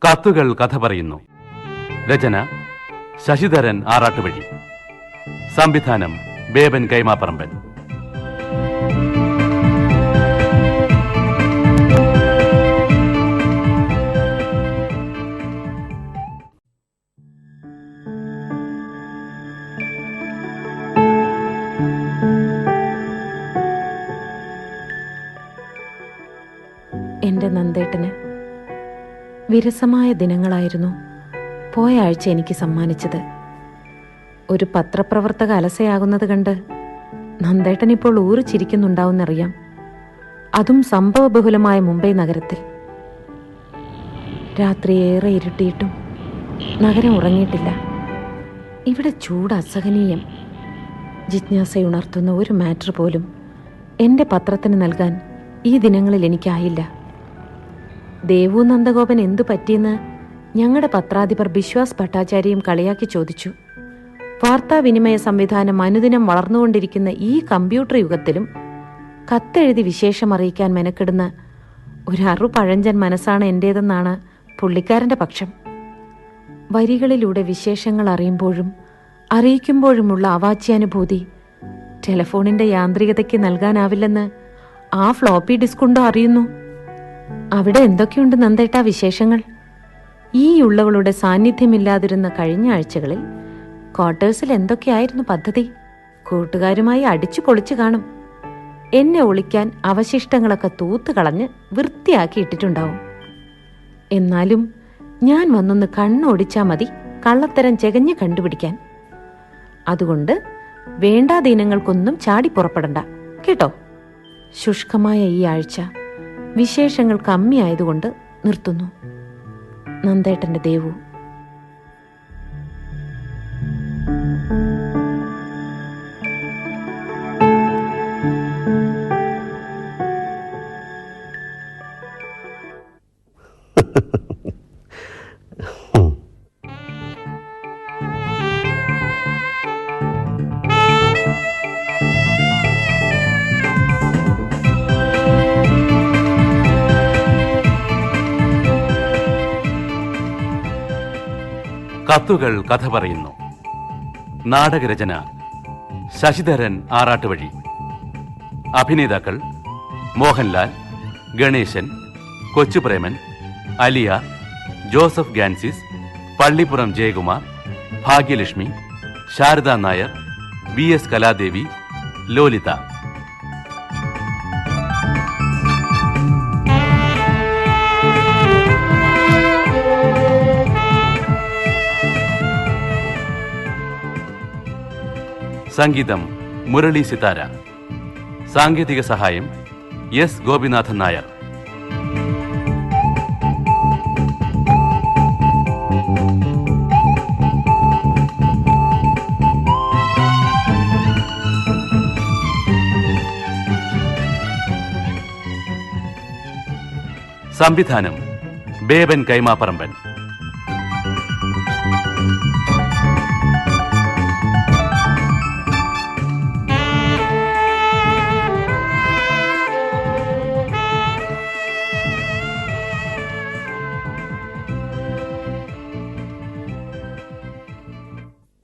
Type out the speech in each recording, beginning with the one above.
കത്തുകൾ കഥ പറയുന്നു. രചന ശശിധരൻ ആറാട്ടുവഴി. സംവിധാനം ബേബൻ കൈമാപ്പറമ്പൻ. എൻ്റെ നന്ദേട്ടന് വിരസമായ ദിനങ്ങളായിരുന്നു പോയ ആഴ്ച എനിക്ക് സമ്മാനിച്ചത്. ഒരു പത്രപ്രവർത്തക അലസയാകുന്നത് കണ്ട് നന്ദേട്ടൻ ഇപ്പോൾ ഊറി ചിരിക്കുന്നുണ്ടാവുന്നറിയാം. അതും സംഭവബഹുലമായ മുംബൈ നഗരത്തിൽ. രാത്രി ഏറെ ഇരുട്ടിയിട്ടും നഗരം ഉറങ്ങിയിട്ടില്ല. ഇവിടെ ചൂട് അസഹനീയം. ജിജ്ഞാസയുണർത്തുന്ന ഒരു മാറ്റർ പോലും എൻ്റെ പത്രത്തിന് നൽകാൻ ഈ ദിനങ്ങളിൽ എനിക്കായില്ല. ദേവു നന്ദഗോപൻ എന്തു പറ്റിയെന്ന് ഞങ്ങളുടെ പത്രാധിപർ ബിശ്വാസ് ഭട്ടാചാര്യയും കളിയാക്കി ചോദിച്ചു. വാർത്താവിനിമയ സംവിധാനം അനുദിനം വളർന്നുകൊണ്ടിരിക്കുന്ന ഈ കമ്പ്യൂട്ടർ യുഗത്തിലും കത്തെഴുതി വിശേഷം അറിയിക്കാൻ മെനക്കെടുന്ന ഒരു അറുപഴഞ്ചൻ മനസ്സാണ് എൻ്റേതെന്നാണ് പുള്ളിക്കാരൻ്റെ പക്ഷം. വരികളിലൂടെ വിശേഷങ്ങൾ അറിയുമ്പോഴും അറിയിക്കുമ്പോഴുമുള്ള അവാച്യാനുഭൂതി ടെലഫോണിൻ്റെ യാന്ത്രികതയ്ക്ക് നൽകാനാവില്ലെന്ന് ആ ഫ്ലോപ്പി ഡിസ്കുണ്ടോ അറിയുന്നു. അവിടെ എന്തൊക്കെയുണ്ട് നന്ദേട്ടാ വിശേഷങ്ങൾ? ഈ ഉള്ളവളുടെ സാന്നിധ്യമില്ലാതിരുന്ന കഴിഞ്ഞ ആഴ്ചകളിൽ ക്വാർട്ടേഴ്സിൽ എന്തൊക്കെയായിരുന്നു പദ്ധതി? കൂട്ടുകാരുമായി അടിച്ചു പൊളിച്ചു കാണും. എന്നെ ഒളിക്കാൻ അവശിഷ്ടങ്ങളൊക്കെ തൂത്തുകളഞ്ഞ് വൃത്തിയാക്കി ഇട്ടിട്ടുണ്ടാവും. എന്നാലും ഞാൻ വന്നൊന്ന് കണ്ണോടിച്ചാൽ മതി കള്ളത്തരം ചെകഞ്ഞ് കണ്ടുപിടിക്കാൻ. അതുകൊണ്ട് വേണ്ടാദീനങ്ങൾക്കൊന്നും ചാടി പുറപ്പെടണ്ട കേട്ടോ. ശുഷ്കമായ ഈ ആഴ്ച വിശേഷങ്ങൾ കമ്മിയായതുകൊണ്ട് നിർത്തുന്നു. നന്ദേട്ടൻ്റെ ദേവു. കത്തുകൾ കഥ പറയുന്നു. നാടകരചന ശശിധരൻ ആറാട്ടുവഴി. അഭിനേതാക്കൾ മോഹൻലാൽ, ഗണേശൻ, കൊച്ചുപ്രേമൻ, അലിയ, ജോസഫ് ഗാൻസിസ്, പള്ളിപ്പുറം ജയകുമാർ, ഭാഗ്യലക്ഷ്മി, ശാരദ നായർ, VS കലാദേവി, ലോലിത. സംഗീതം മുരളി സിതാര. സാങ്കേതിക സഹായം S ഗോപിനാഥൻ നായർ. സംവിധാനം ബേബൻ കൈമാപ്പറമ്പൻ.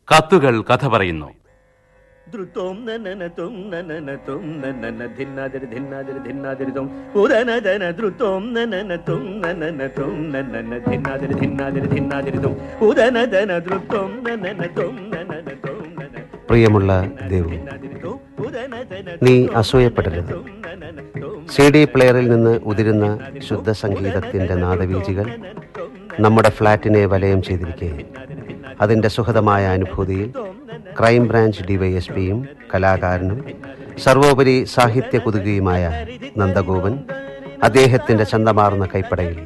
കത്തുകൾ കഥ പറയുന്നു. പ്രിയമുള്ള ദേവു, നീ അസൂയപ്പെടരുത്. CD പ്ലെയറിൽ നിന്ന് ഉതിരുന്ന ശുദ്ധ സംഗീതത്തിന്റെ നാദവീചികൾ നമ്മുടെ ഫ്ലാറ്റിനെ വലയം ചെയ്തിരിക്കെ അതിൻ്റെ സുഖതമായ അനുഭൂതിയിൽ ക്രൈംബ്രാഞ്ച് DYSPയും കലാകാരനും സർവോപരി സാഹിത്യ കുതുകിയുമായ നന്ദഗോപൻ അദ്ദേഹത്തിൻ്റെ ചന്തമാർന്ന കൈപ്പടയിൽ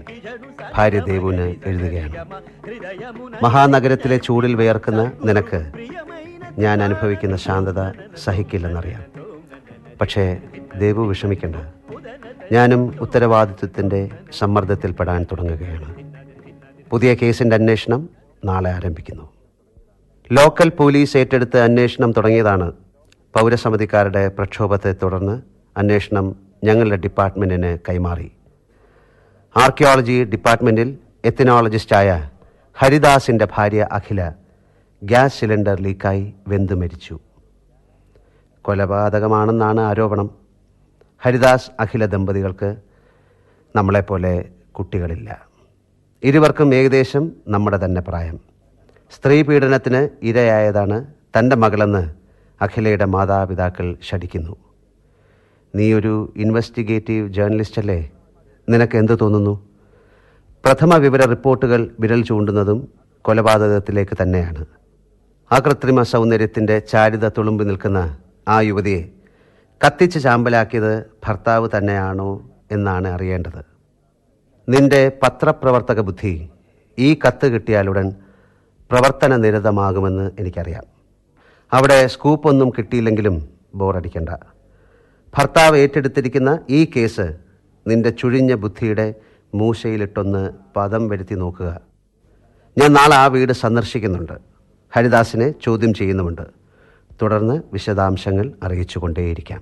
ഭാര്യ ദേവുവിന് എഴുതുകയാണ്. മഹാനഗരത്തിലെ ചൂടിൽ വിയർക്കുന്ന നിനക്ക് ഞാൻ അനുഭവിക്കുന്ന ശാന്തത സഹിക്കില്ലെന്നറിയാം. പക്ഷേ ദേവു വിഷമിക്കണ്ട. ഞാനും ഉത്തരവാദിത്വത്തിൻ്റെ സമ്മർദ്ദത്തിൽപ്പെടാൻ തുടങ്ങുകയാണ്. പുതിയ കേസിൻ്റെ അന്വേഷണം നാളെ ആരംഭിക്കുന്നു. ലോക്കൽ പോലീസ് ഏറ്റെടുത്ത് അന്വേഷണം തുടങ്ങിയതാണ്. പൗരസമിതിക്കാരുടെ പ്രക്ഷോഭത്തെ തുടർന്ന് അന്വേഷണം ഞങ്ങളുടെ ഡിപ്പാർട്ട്മെൻറ്റിന് കൈമാറി. ആർക്കിയോളജി ഡിപ്പാർട്ട്മെൻറ്റിൽ എത്തിനോളജിസ്റ്റായ ഹരിദാസിൻ്റെ ഭാര്യ അഖില ഗ്യാസ് സിലിണ്ടർ ലീക്കായി വെന്തു മരിച്ചു. കൊലപാതകമാണെന്നാണ് ആരോപണം. ഹരിദാസ് അഖില ദമ്പതികൾക്ക് നമ്മളെപ്പോലെ കുട്ടികളില്ല. ഇരുവർക്കും ഏകദേശം നമ്മുടെ തന്നെ പ്രായം. സ്ത്രീ പീഡനത്തിന് ഇരയായതാണ് തൻ്റെ മകളെന്ന് അഖിലയുടെ മാതാപിതാക്കൾ ശഠിക്കുന്നു. നീ ഒരു ഇൻവെസ്റ്റിഗേറ്റീവ് ജേർണലിസ്റ്റ് അല്ലേ? നിനക്ക് എന്ത് തോന്നുന്നു? പ്രഥമ വിവര റിപ്പോർട്ടുകൾ വിരൽ ചൂണ്ടുന്നതും കൊലപാതകത്തിലേക്ക് തന്നെയാണ്. ആ കൃത്രിമ സൗന്ദര്യത്തിൻ്റെ ചാരുത തുളുമ്പി നിൽക്കുന്ന ആ യുവതിയെ കത്തിച്ച് ചാമ്പലാക്കിയത് ഭർത്താവ് തന്നെയാണോ എന്നാണ് അറിയേണ്ടത്. നിന്റെ പത്രപ്രവർത്തക ബുദ്ധി ഈ കത്ത് കിട്ടിയാലുടൻ പ്രവർത്തന നിരതമാകുമെന്ന് എനിക്കറിയാം. അവിടെ സ്കൂപ്പൊന്നും കിട്ടിയില്ലെങ്കിലും ബോറടിക്കണ്ട. ഭർത്താവ് ഏറ്റെടുത്തിരിക്കുന്ന ഈ കേസ് നിന്റെ ചുഴിഞ്ഞ ബുദ്ധിയുടെ മൂശയിലിട്ടൊന്ന് പദം വരുത്തി നോക്കുക. ഞാൻ നാളെ ആ വീട് സന്ദർശിക്കുന്നുണ്ട്. ഹരിദാസിനെ ചോദ്യം ചെയ്യുന്നുമുണ്ട്. തുടർന്ന് വിശദാംശങ്ങൾ അറിയിച്ചുകൊണ്ടേയിരിക്കാം.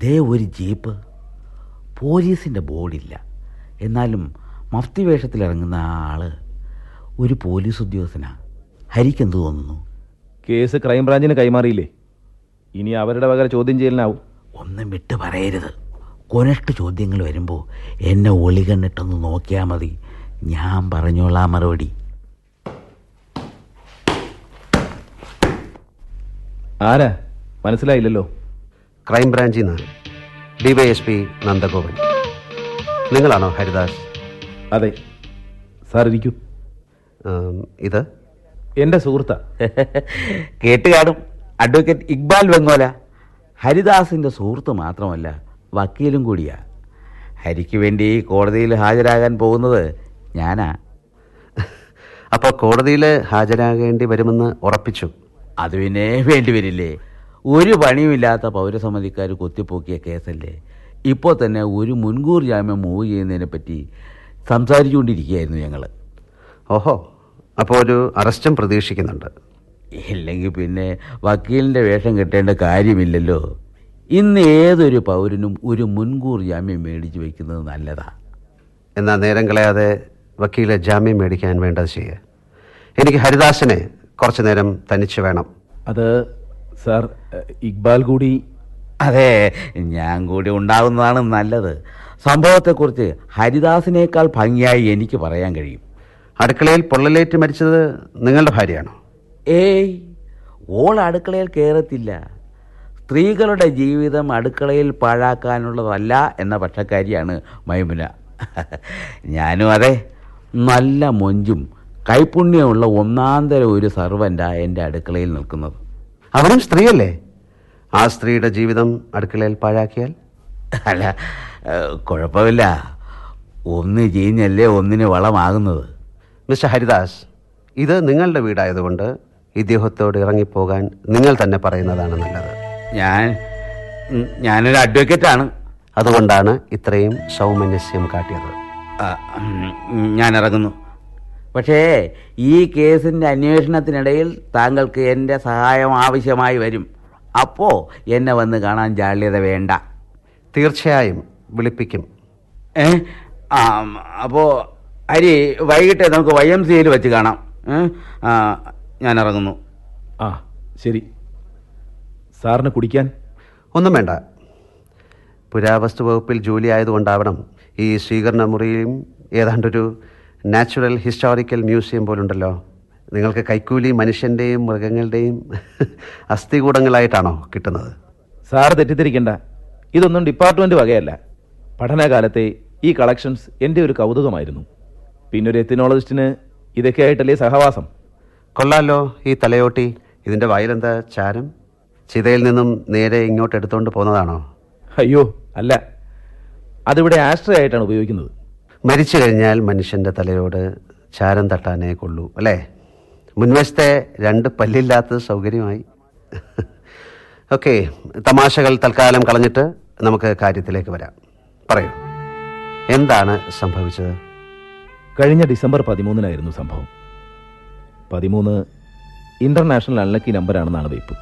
ദേ ഒരു ജീപ്പ്. പോലീസിൻ്റെ ബോർഡില്ല, എന്നാലും മഫ്തി വേഷത്തിലിറങ്ങുന്ന ആ ആള് ഒരു പോലീസ് ഉദ്യോഗസ്ഥനാണ്. ഹരിക്കെന്ത് തോന്നുന്നു? കേസ് ക്രൈംബ്രാഞ്ചിന് കൈമാറിയില്ലേ? ഇനി അവരുടെ വക ചോദ്യം ചെയ്യലിനാവും. ഒന്നും വിട്ട് പറയരുത്. കൊനഷ്ട ചോദ്യങ്ങൾ വരുമ്പോൾ എന്നെ ഒളികണ്ണിട്ടൊന്ന് നോക്കിയാൽ മതി. ഞാൻ പറഞ്ഞോളാം മറുപടി. ആരാ? മനസ്സിലായില്ലല്ലോ. ക്രൈംബ്രാഞ്ചിൽ നിന്ന് DYSP നന്ദഗോപൻ. നിങ്ങളാണോ ഹരിദാസ്? അതെ സാർ, ഇരിക്കൂ. ഇത് എൻ്റെ സുഹൃത്താ. കേട്ട് കാണും. അഡ്വക്കേറ്റ് ഇക്ബാൽ വെങ്ങോല. ഹരിദാസിൻ്റെ സുഹൃത്ത് മാത്രമല്ല, വക്കീലും കൂടിയാ. ഹരിക്ക് വേണ്ടി കോടതിയിൽ ഹാജരാകാൻ പോകുന്നത് ഞാനാ. അപ്പോൾ കോടതിയിൽ ഹാജരാകേണ്ടി വരുമെന്ന് ഉറപ്പിച്ചു? അത് പിന്നെ വേണ്ടി വരില്ലേ? ഒരു പണിയുമില്ലാത്ത പൗരസമിതിക്കാർ കൊത്തിപ്പോക്കിയ കേസല്ലേ. ഇപ്പോൾ തന്നെ ഒരു മുൻകൂർ ജാമ്യം മൂവ് ചെയ്യുന്നതിനെ പറ്റി സംസാരിച്ചുകൊണ്ടിരിക്കുകയായിരുന്നു ഞങ്ങൾ. ഓഹോ, അപ്പോൾ ഒരു അറസ്റ്റും പ്രതീക്ഷിക്കുന്നുണ്ട്? ഇല്ലെങ്കിൽ പിന്നെ വക്കീലിൻ്റെ വേഷം കെട്ടേണ്ട കാര്യമില്ലല്ലോ. ഇന്ന് ഏതൊരു പൗരനും ഒരു മുൻകൂർ ജാമ്യം മേടിച്ച് വയ്ക്കുന്നത് നല്ലതാ. എന്നാൽ നേരം കളയാതെ വക്കീലെ ജാമ്യം മേടിക്കാൻ വേണ്ടത് ചെയ്യുക. എനിക്ക് ഹരിദാസിനെ കുറച്ചു നേരം തനിച്ച് വേണം. അത് സാർ, ഇക്ബാൽ കൂടി. അതെ, ഞാൻ കൂടി ഉണ്ടാകുന്നതാണ് നല്ലത്. സംഭവത്തെക്കുറിച്ച് ഹരിദാസിനേക്കാൾ ഭംഗിയായി എനിക്ക് പറയാൻ കഴിയും. അടുക്കളയിൽ പൊള്ളലേറ്റ് മരിച്ചത് നിങ്ങളുടെ ഭാര്യയാണോ? ഏയ്, ഓൾ അടുക്കളയിൽ കയറത്തില്ല. സ്ത്രീകളുടെ ജീവിതം അടുക്കളയിൽ പാഴാക്കാനുള്ളതല്ല എന്ന പക്ഷക്കാരിയാണ് മൈമുന. ഞാനും അതെ. നല്ല മൊഞ്ചും കൈപുണ്യമുള്ള ഒന്നാന്തര ഒരു സർവൻ്റാണ് എൻ്റെ അടുക്കളയിൽ നിൽക്കുന്നത്. അവനും സ്ത്രീയല്ലേ? ആ സ്ത്രീയുടെ ജീവിതം അടുക്കളയിൽ പാഴാക്കിയാൽ? അല്ല, കുഴപ്പമില്ല. ഒന്ന് ചീഞ്ഞല്ലേ ഒന്നിന് വളമാകുന്നത്. മിസ്റ്റർ ഹരിദാസ്, ഇത് നിങ്ങളുടെ വീടായതുകൊണ്ട് ഇദ്ദേഹത്തോട് ഇറങ്ങിപ്പോകാൻ നിങ്ങൾ തന്നെ പറയുന്നതാണ് നല്ലത്. ഞാനൊരു അഡ്വക്കേറ്റാണ്. അതുകൊണ്ടാണ് ഇത്രയും സൗമനസ്യം കാട്ടിയത്. ഞാൻ ഇറങ്ങുന്നു. പക്ഷേ ഈ കേസിൻ്റെ അന്വേഷണത്തിനിടയിൽ താങ്കൾക്ക് എൻ്റെ സഹായം ആവശ്യമായി വരും. അപ്പോൾ എന്നെ വന്ന് കാണാൻ ജാള്യത വേണ്ട. തീർച്ചയായും വിളിപ്പിക്കും. അപ്പോൾ ഹരി, വൈകിട്ട് നമുക്ക് YMCAയിൽ വെച്ച് കാണാം. ഞാൻ ഇറങ്ങുന്നു. ആ ശരി. സാറിന് കുടിക്കാൻ ഒന്നും വേണ്ട. പുരാവസ്തു വകുപ്പിൽ ജോലി ആയതുകൊണ്ടാവണം ഈ സ്വീകരണ മുറിയും ഏതാണ്ടൊരു നാച്ചുറൽ ഹിസ്റ്റോറിക്കൽ മ്യൂസിയം പോലുണ്ടല്ലോ. നിങ്ങൾക്ക് കൈക്കൂലി മനുഷ്യൻ്റെയും മൃഗങ്ങളുടെയും അസ്ഥികൂടങ്ങളായിട്ടാണോ കിട്ടുന്നത്? സാർ തെറ്റിദ്ധരിക്കണ്ട. ഇതൊന്നും ഡിപ്പാർട്ട്മെൻറ്റ് വകയല്ല. പഠനകാലത്തെ ഈ കളക്ഷൻസ് എൻ്റെ ഒരു കൗതുകമായിരുന്നു. പിന്നൊരു എത്തിനോളജിസ്റ്റിന് ഇതൊക്കെ ആയിട്ടല്ലേ സഹവാസം. കൊള്ളാലോ ഈ തലയോട്ടി. ഇതിൻ്റെ വയലെന്താ ചാരം? ചിതയിൽ നിന്നും നേരെ ഇങ്ങോട്ട് എടുത്തുകൊണ്ട് പോകുന്നതാണോ? അയ്യോ അല്ല, അതിവിടെ ആസ്ട്രേ ആയിട്ടാണ് ഉപയോഗിക്കുന്നത്. മരിച്ചു കഴിഞ്ഞാൽ മനുഷ്യൻ്റെ തലയോട് ചാരം തട്ടാനേ കൊള്ളൂ അല്ലേ? മുൻവശത്തെ 2 പല്ലില്ലാത്തത് സൗകര്യമായി. ഓക്കെ, തമാശകൾ തൽക്കാലം കളഞ്ഞിട്ട് നമുക്ക് കാര്യത്തിലേക്ക് വരാം. പറയൂ, എന്താണ് സംഭവിച്ചത്? കഴിഞ്ഞ ഡിസംബർ 13-നായിരുന്നു സംഭവം. 13 ഇന്റർനാഷണൽ അൺലക്കി നമ്പറാണെന്നാണ് വെയ്പ്പ്.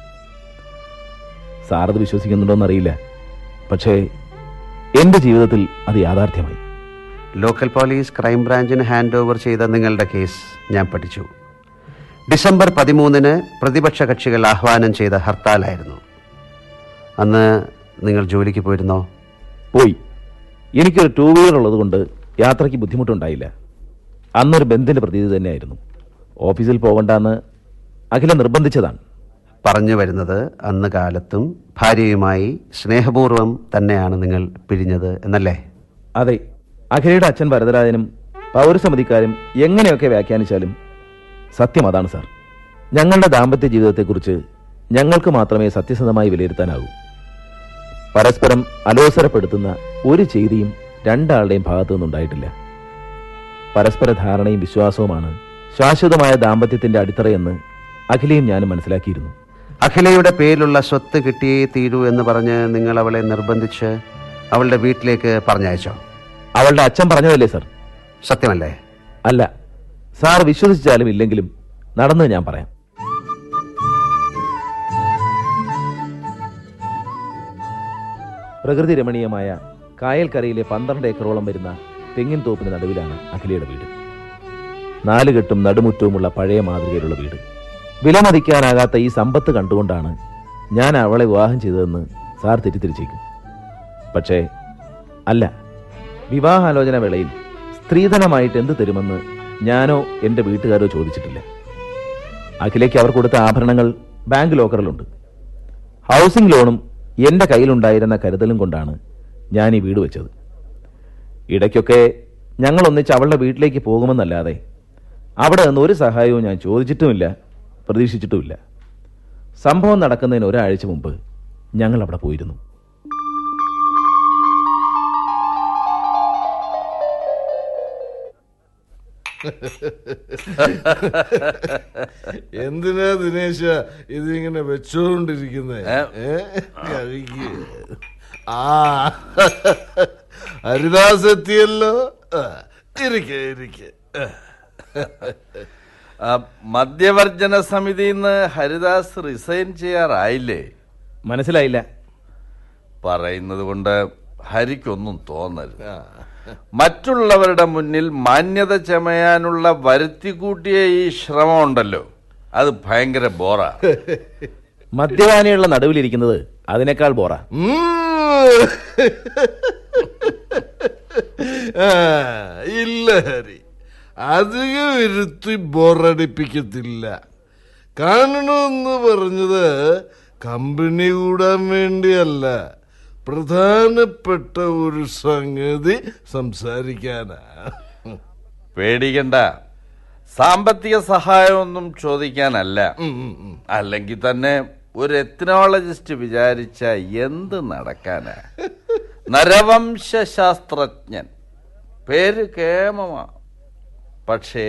സാറത് വിശ്വസിക്കുന്നുണ്ടോയെന്നറിയില്ല, പക്ഷേ എൻ്റെ ജീവിതത്തിൽ അത് യാഥാർത്ഥ്യമായി. ലോക്കൽ പോലീസ് ക്രൈംബ്രാഞ്ചിന് ഹാൻഡ് ഓവർ ചെയ്ത നിങ്ങളുടെ കേസ് ഞാൻ പഠിച്ചു. ഡിസംബർ 13 പ്രതിപക്ഷ കക്ഷികൾ ആഹ്വാനം ചെയ്ത ഹർത്താലായിരുന്നു. അന്ന് നിങ്ങൾ ജോലിക്ക് പോയിരുന്നോ? പോയി. എനിക്കൊരു 2 വീലർ ഉള്ളതുകൊണ്ട് യാത്രയ്ക്ക് ബുദ്ധിമുട്ടുണ്ടായില്ല. അന്നൊരു ബന്ധിൻ്റെ പ്രതീതി തന്നെയായിരുന്നു. ഓഫീസിൽ പോകണ്ടെന്ന് അഖില നിർബന്ധിച്ചതാണ്. പറഞ്ഞു വരുന്നത് അന്ന് കാലത്തും ഭാര്യയുമായി സ്നേഹപൂർവ്വം തന്നെയാണ് നിങ്ങൾ പിരിഞ്ഞത് എന്നല്ലേ? അതെ. അഖിലയുടെ അച്ഛൻ ഭരതരാജനും പൗരസമിതിക്കാരും എങ്ങനെയൊക്കെ വ്യാഖ്യാനിച്ചാലും സത്യം അതാണ് സാർ. ഞങ്ങളുടെ ദാമ്പത്യ ജീവിതത്തെക്കുറിച്ച് ഞങ്ങൾക്ക് മാത്രമേ സത്യസന്ധമായി വിലയിരുത്താനാകൂ. പരസ്പരം അലോസരപ്പെടുത്തുന്ന ഒരു ചെയ്തിയും രണ്ടാളുടെയും ഭാഗത്തു നിന്നുണ്ടായിട്ടില്ല. പരസ്പര ധാരണയും വിശ്വാസവുമാണ് ശാശ്വതമായ ദാമ്പത്യത്തിന്റെ അടിത്തറയെന്ന് അഖിലയും ഞാനും മനസ്സിലാക്കിയിരുന്നു. അഖിലയുടെ പേരിലുള്ള സ്വത്ത് കിട്ടിയേ തീരൂ എന്ന് പറഞ്ഞ് നിങ്ങൾ അവളെ നിർബന്ധിച്ച് അവളുടെ വീട്ടിലേക്ക് പറഞ്ഞയച്ചോ? അവളുടെ അച്ഛൻ പറഞ്ഞതല്ലേ സാർ? സത്യമല്ലേ? അല്ല. സാർ വിശ്വസിച്ചാലും ഇല്ലെങ്കിലും നടന്നത് ഞാൻ പറയാം. പ്രകൃതി രമണീയമായ കായൽക്കരയിലെ 12 ഏക്കറോളം വരുന്ന തെങ്ങിൻ തോപ്പിന് നടുവിലാണ് അഖിലയുടെ വീട്. 4 കെട്ടും നടുമുറ്റവുമുള്ള പഴയ മാതൃകയിലുള്ള വീട്. വിലമതിക്കാനാകാത്ത ഈ സമ്പത്ത് കണ്ടുകൊണ്ടാണ് ഞാൻ അവളെ വിവാഹം ചെയ്തതെന്ന് സാർ തെറ്റിദ്ധരിച്ചേക്കും. പക്ഷേ അല്ല. വിവാഹാലോചന വേളയിൽ സ്ത്രീധനമായിട്ട് എന്ത് തരുമെന്ന് ഞാനോ എൻ്റെ വീട്ടുകാരോ ചോദിച്ചിട്ടില്ല. അഖിലേക്ക് അവർ കൊടുത്ത ആഭരണങ്ങൾ ബാങ്ക് ലോക്കറിലുണ്ട്. ഹൗസിംഗ് ലോണും എൻ്റെ കയ്യിലുണ്ടായിരുന്ന കരുതലും കൊണ്ടാണ് ഞാൻ ഈ വീട് വെച്ചത്. ഇടയ്ക്കൊക്കെ ഞങ്ങൾ ഒന്നിച്ച് അവളുടെ വീട്ടിലേക്ക് പോകുമെന്നല്ലാതെ അവിടെ നിന്ന് ഒരു സഹായവും ഞാൻ ചോദിച്ചിട്ടുമില്ല, പ്രതീക്ഷിച്ചിട്ടുമില്ല. സംഭവം നടക്കുന്നതിന് ഒരാഴ്ച മുമ്പ് ഞങ്ങൾ അവിടെ പോയിരുന്നു. എന്തിനാ ദിനേശ ഇതിങ്ങനെ വെച്ചോണ്ടിരിക്കുന്നേ? കഴിക്ക്. ആ ഹരിദാസ് എത്തിയല്ലോ. ഇരിക്കെ. മദ്യവർജന സമിതിയിൽ നിന്ന് ഹരിദാസ് റിസൈൻ ചെയ്യാറായില്ലേ? മനസ്സിലായില്ല. പറയുന്നത് കൊണ്ട് ഹരിക്കൊന്നും തോന്നരുത്. മറ്റുള്ളവരുടെ മുന്നിൽ മാന്യത ചമയാനുള്ള വരുത്തിക്കൂട്ടിയ ഈ ശ്രമം ഉണ്ടല്ലോ, അത് ഭയങ്കര ബോറാ. മദ്യപാനിയുള്ള നടുവിലിരിക്കുന്നത് അതിനേക്കാൾ ബോറാ. ഇല്ല ഹരി, അധികം ഇരുത്തി ബോറടിപ്പിക്കത്തില്ല. കാണണമെന്ന് പറഞ്ഞത് കമ്പനി കൂടാൻ വേണ്ടിയല്ല, പ്രധാനപ്പെട്ട ഒരു സംഗതി സംസാരിക്കാനാ. പേടിക്കണ്ട, സാമ്പത്തിക സഹായമൊന്നും ചോദിക്കാനല്ല. അല്ലെങ്കിൽ തന്നെ ഒരു എത്നോളജിസ്റ്റ് വിചാരിച്ച എന്ത് നടക്കാനാ? നരവംശാസ്ത്രജ്ഞൻ, പേര് കേമമാ, പക്ഷേ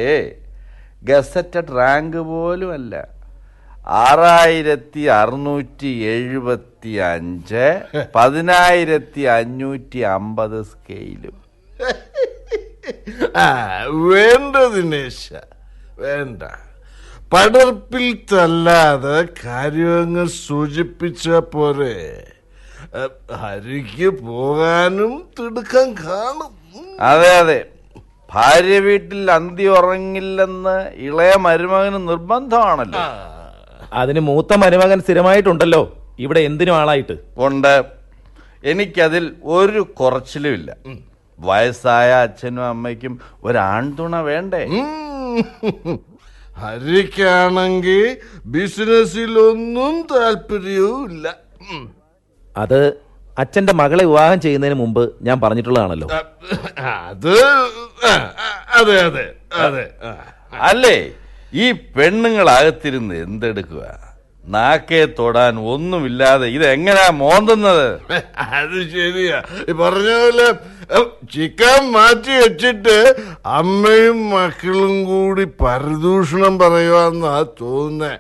ഗസറ്റഡ് റാങ്ക് പോലും അല്ല. 6675 10550 സ്കെയിലും. വേണ്ട ദിനേശ, വേണ്ട. പടർപ്പിൽ തല്ലാതെ കാര്യങ്ങൾ സൂചിപ്പിച്ച പോരെ. ഹരിക്ക് പോകാനും തിടുക്കം കാണും. അതെ, ഭാര്യ വീട്ടിൽ അന്തി ഉറങ്ങില്ലെന്ന് ഇളയ മരുമകന് നിർബന്ധമാണല്ലോ. അതിന് മൂത്ത മരുമകൻ സ്ഥിരമായിട്ടുണ്ടല്ലോ ഇവിടെ, എന്തിനും ആളായിട്ട് ഉണ്ട്. എനിക്കതിൽ ഒരു കുറച്ചിലുമില്ല. വയസ്സായ അച്ഛനും അമ്മയ്ക്കും ഒരാൺതുണ വേണ്ടേ? ഹരിക്കാണെങ്കിൽ ബിസിനസ്സിലൊന്നും താല്പര്യവും ഇല്ല. അത് അച്ഛന്റെ മകളെ വിവാഹം ചെയ്യുന്നതിന് മുമ്പ് ഞാൻ പറഞ്ഞിട്ടുള്ളതാണല്ലോ. അതെ അതെ അതെ. അല്ലേ, ഈ പെണ്ണുങ്ങളകത്തിരുന്ന് എന്തെടുക്കുക? നാക്കെ തൊടാൻ ഒന്നുമില്ലാതെ ഇതെങ്ങനാ മോന്തുന്നത്? അത് ശരിയാ, പറഞ്ഞ പോലെ ചിക്കൻ മാറ്റി വെച്ചിട്ട് അമ്മയും മക്കളും കൂടി പരദൂഷണം പറയുവാന്നാ തോന്നുന്നേ.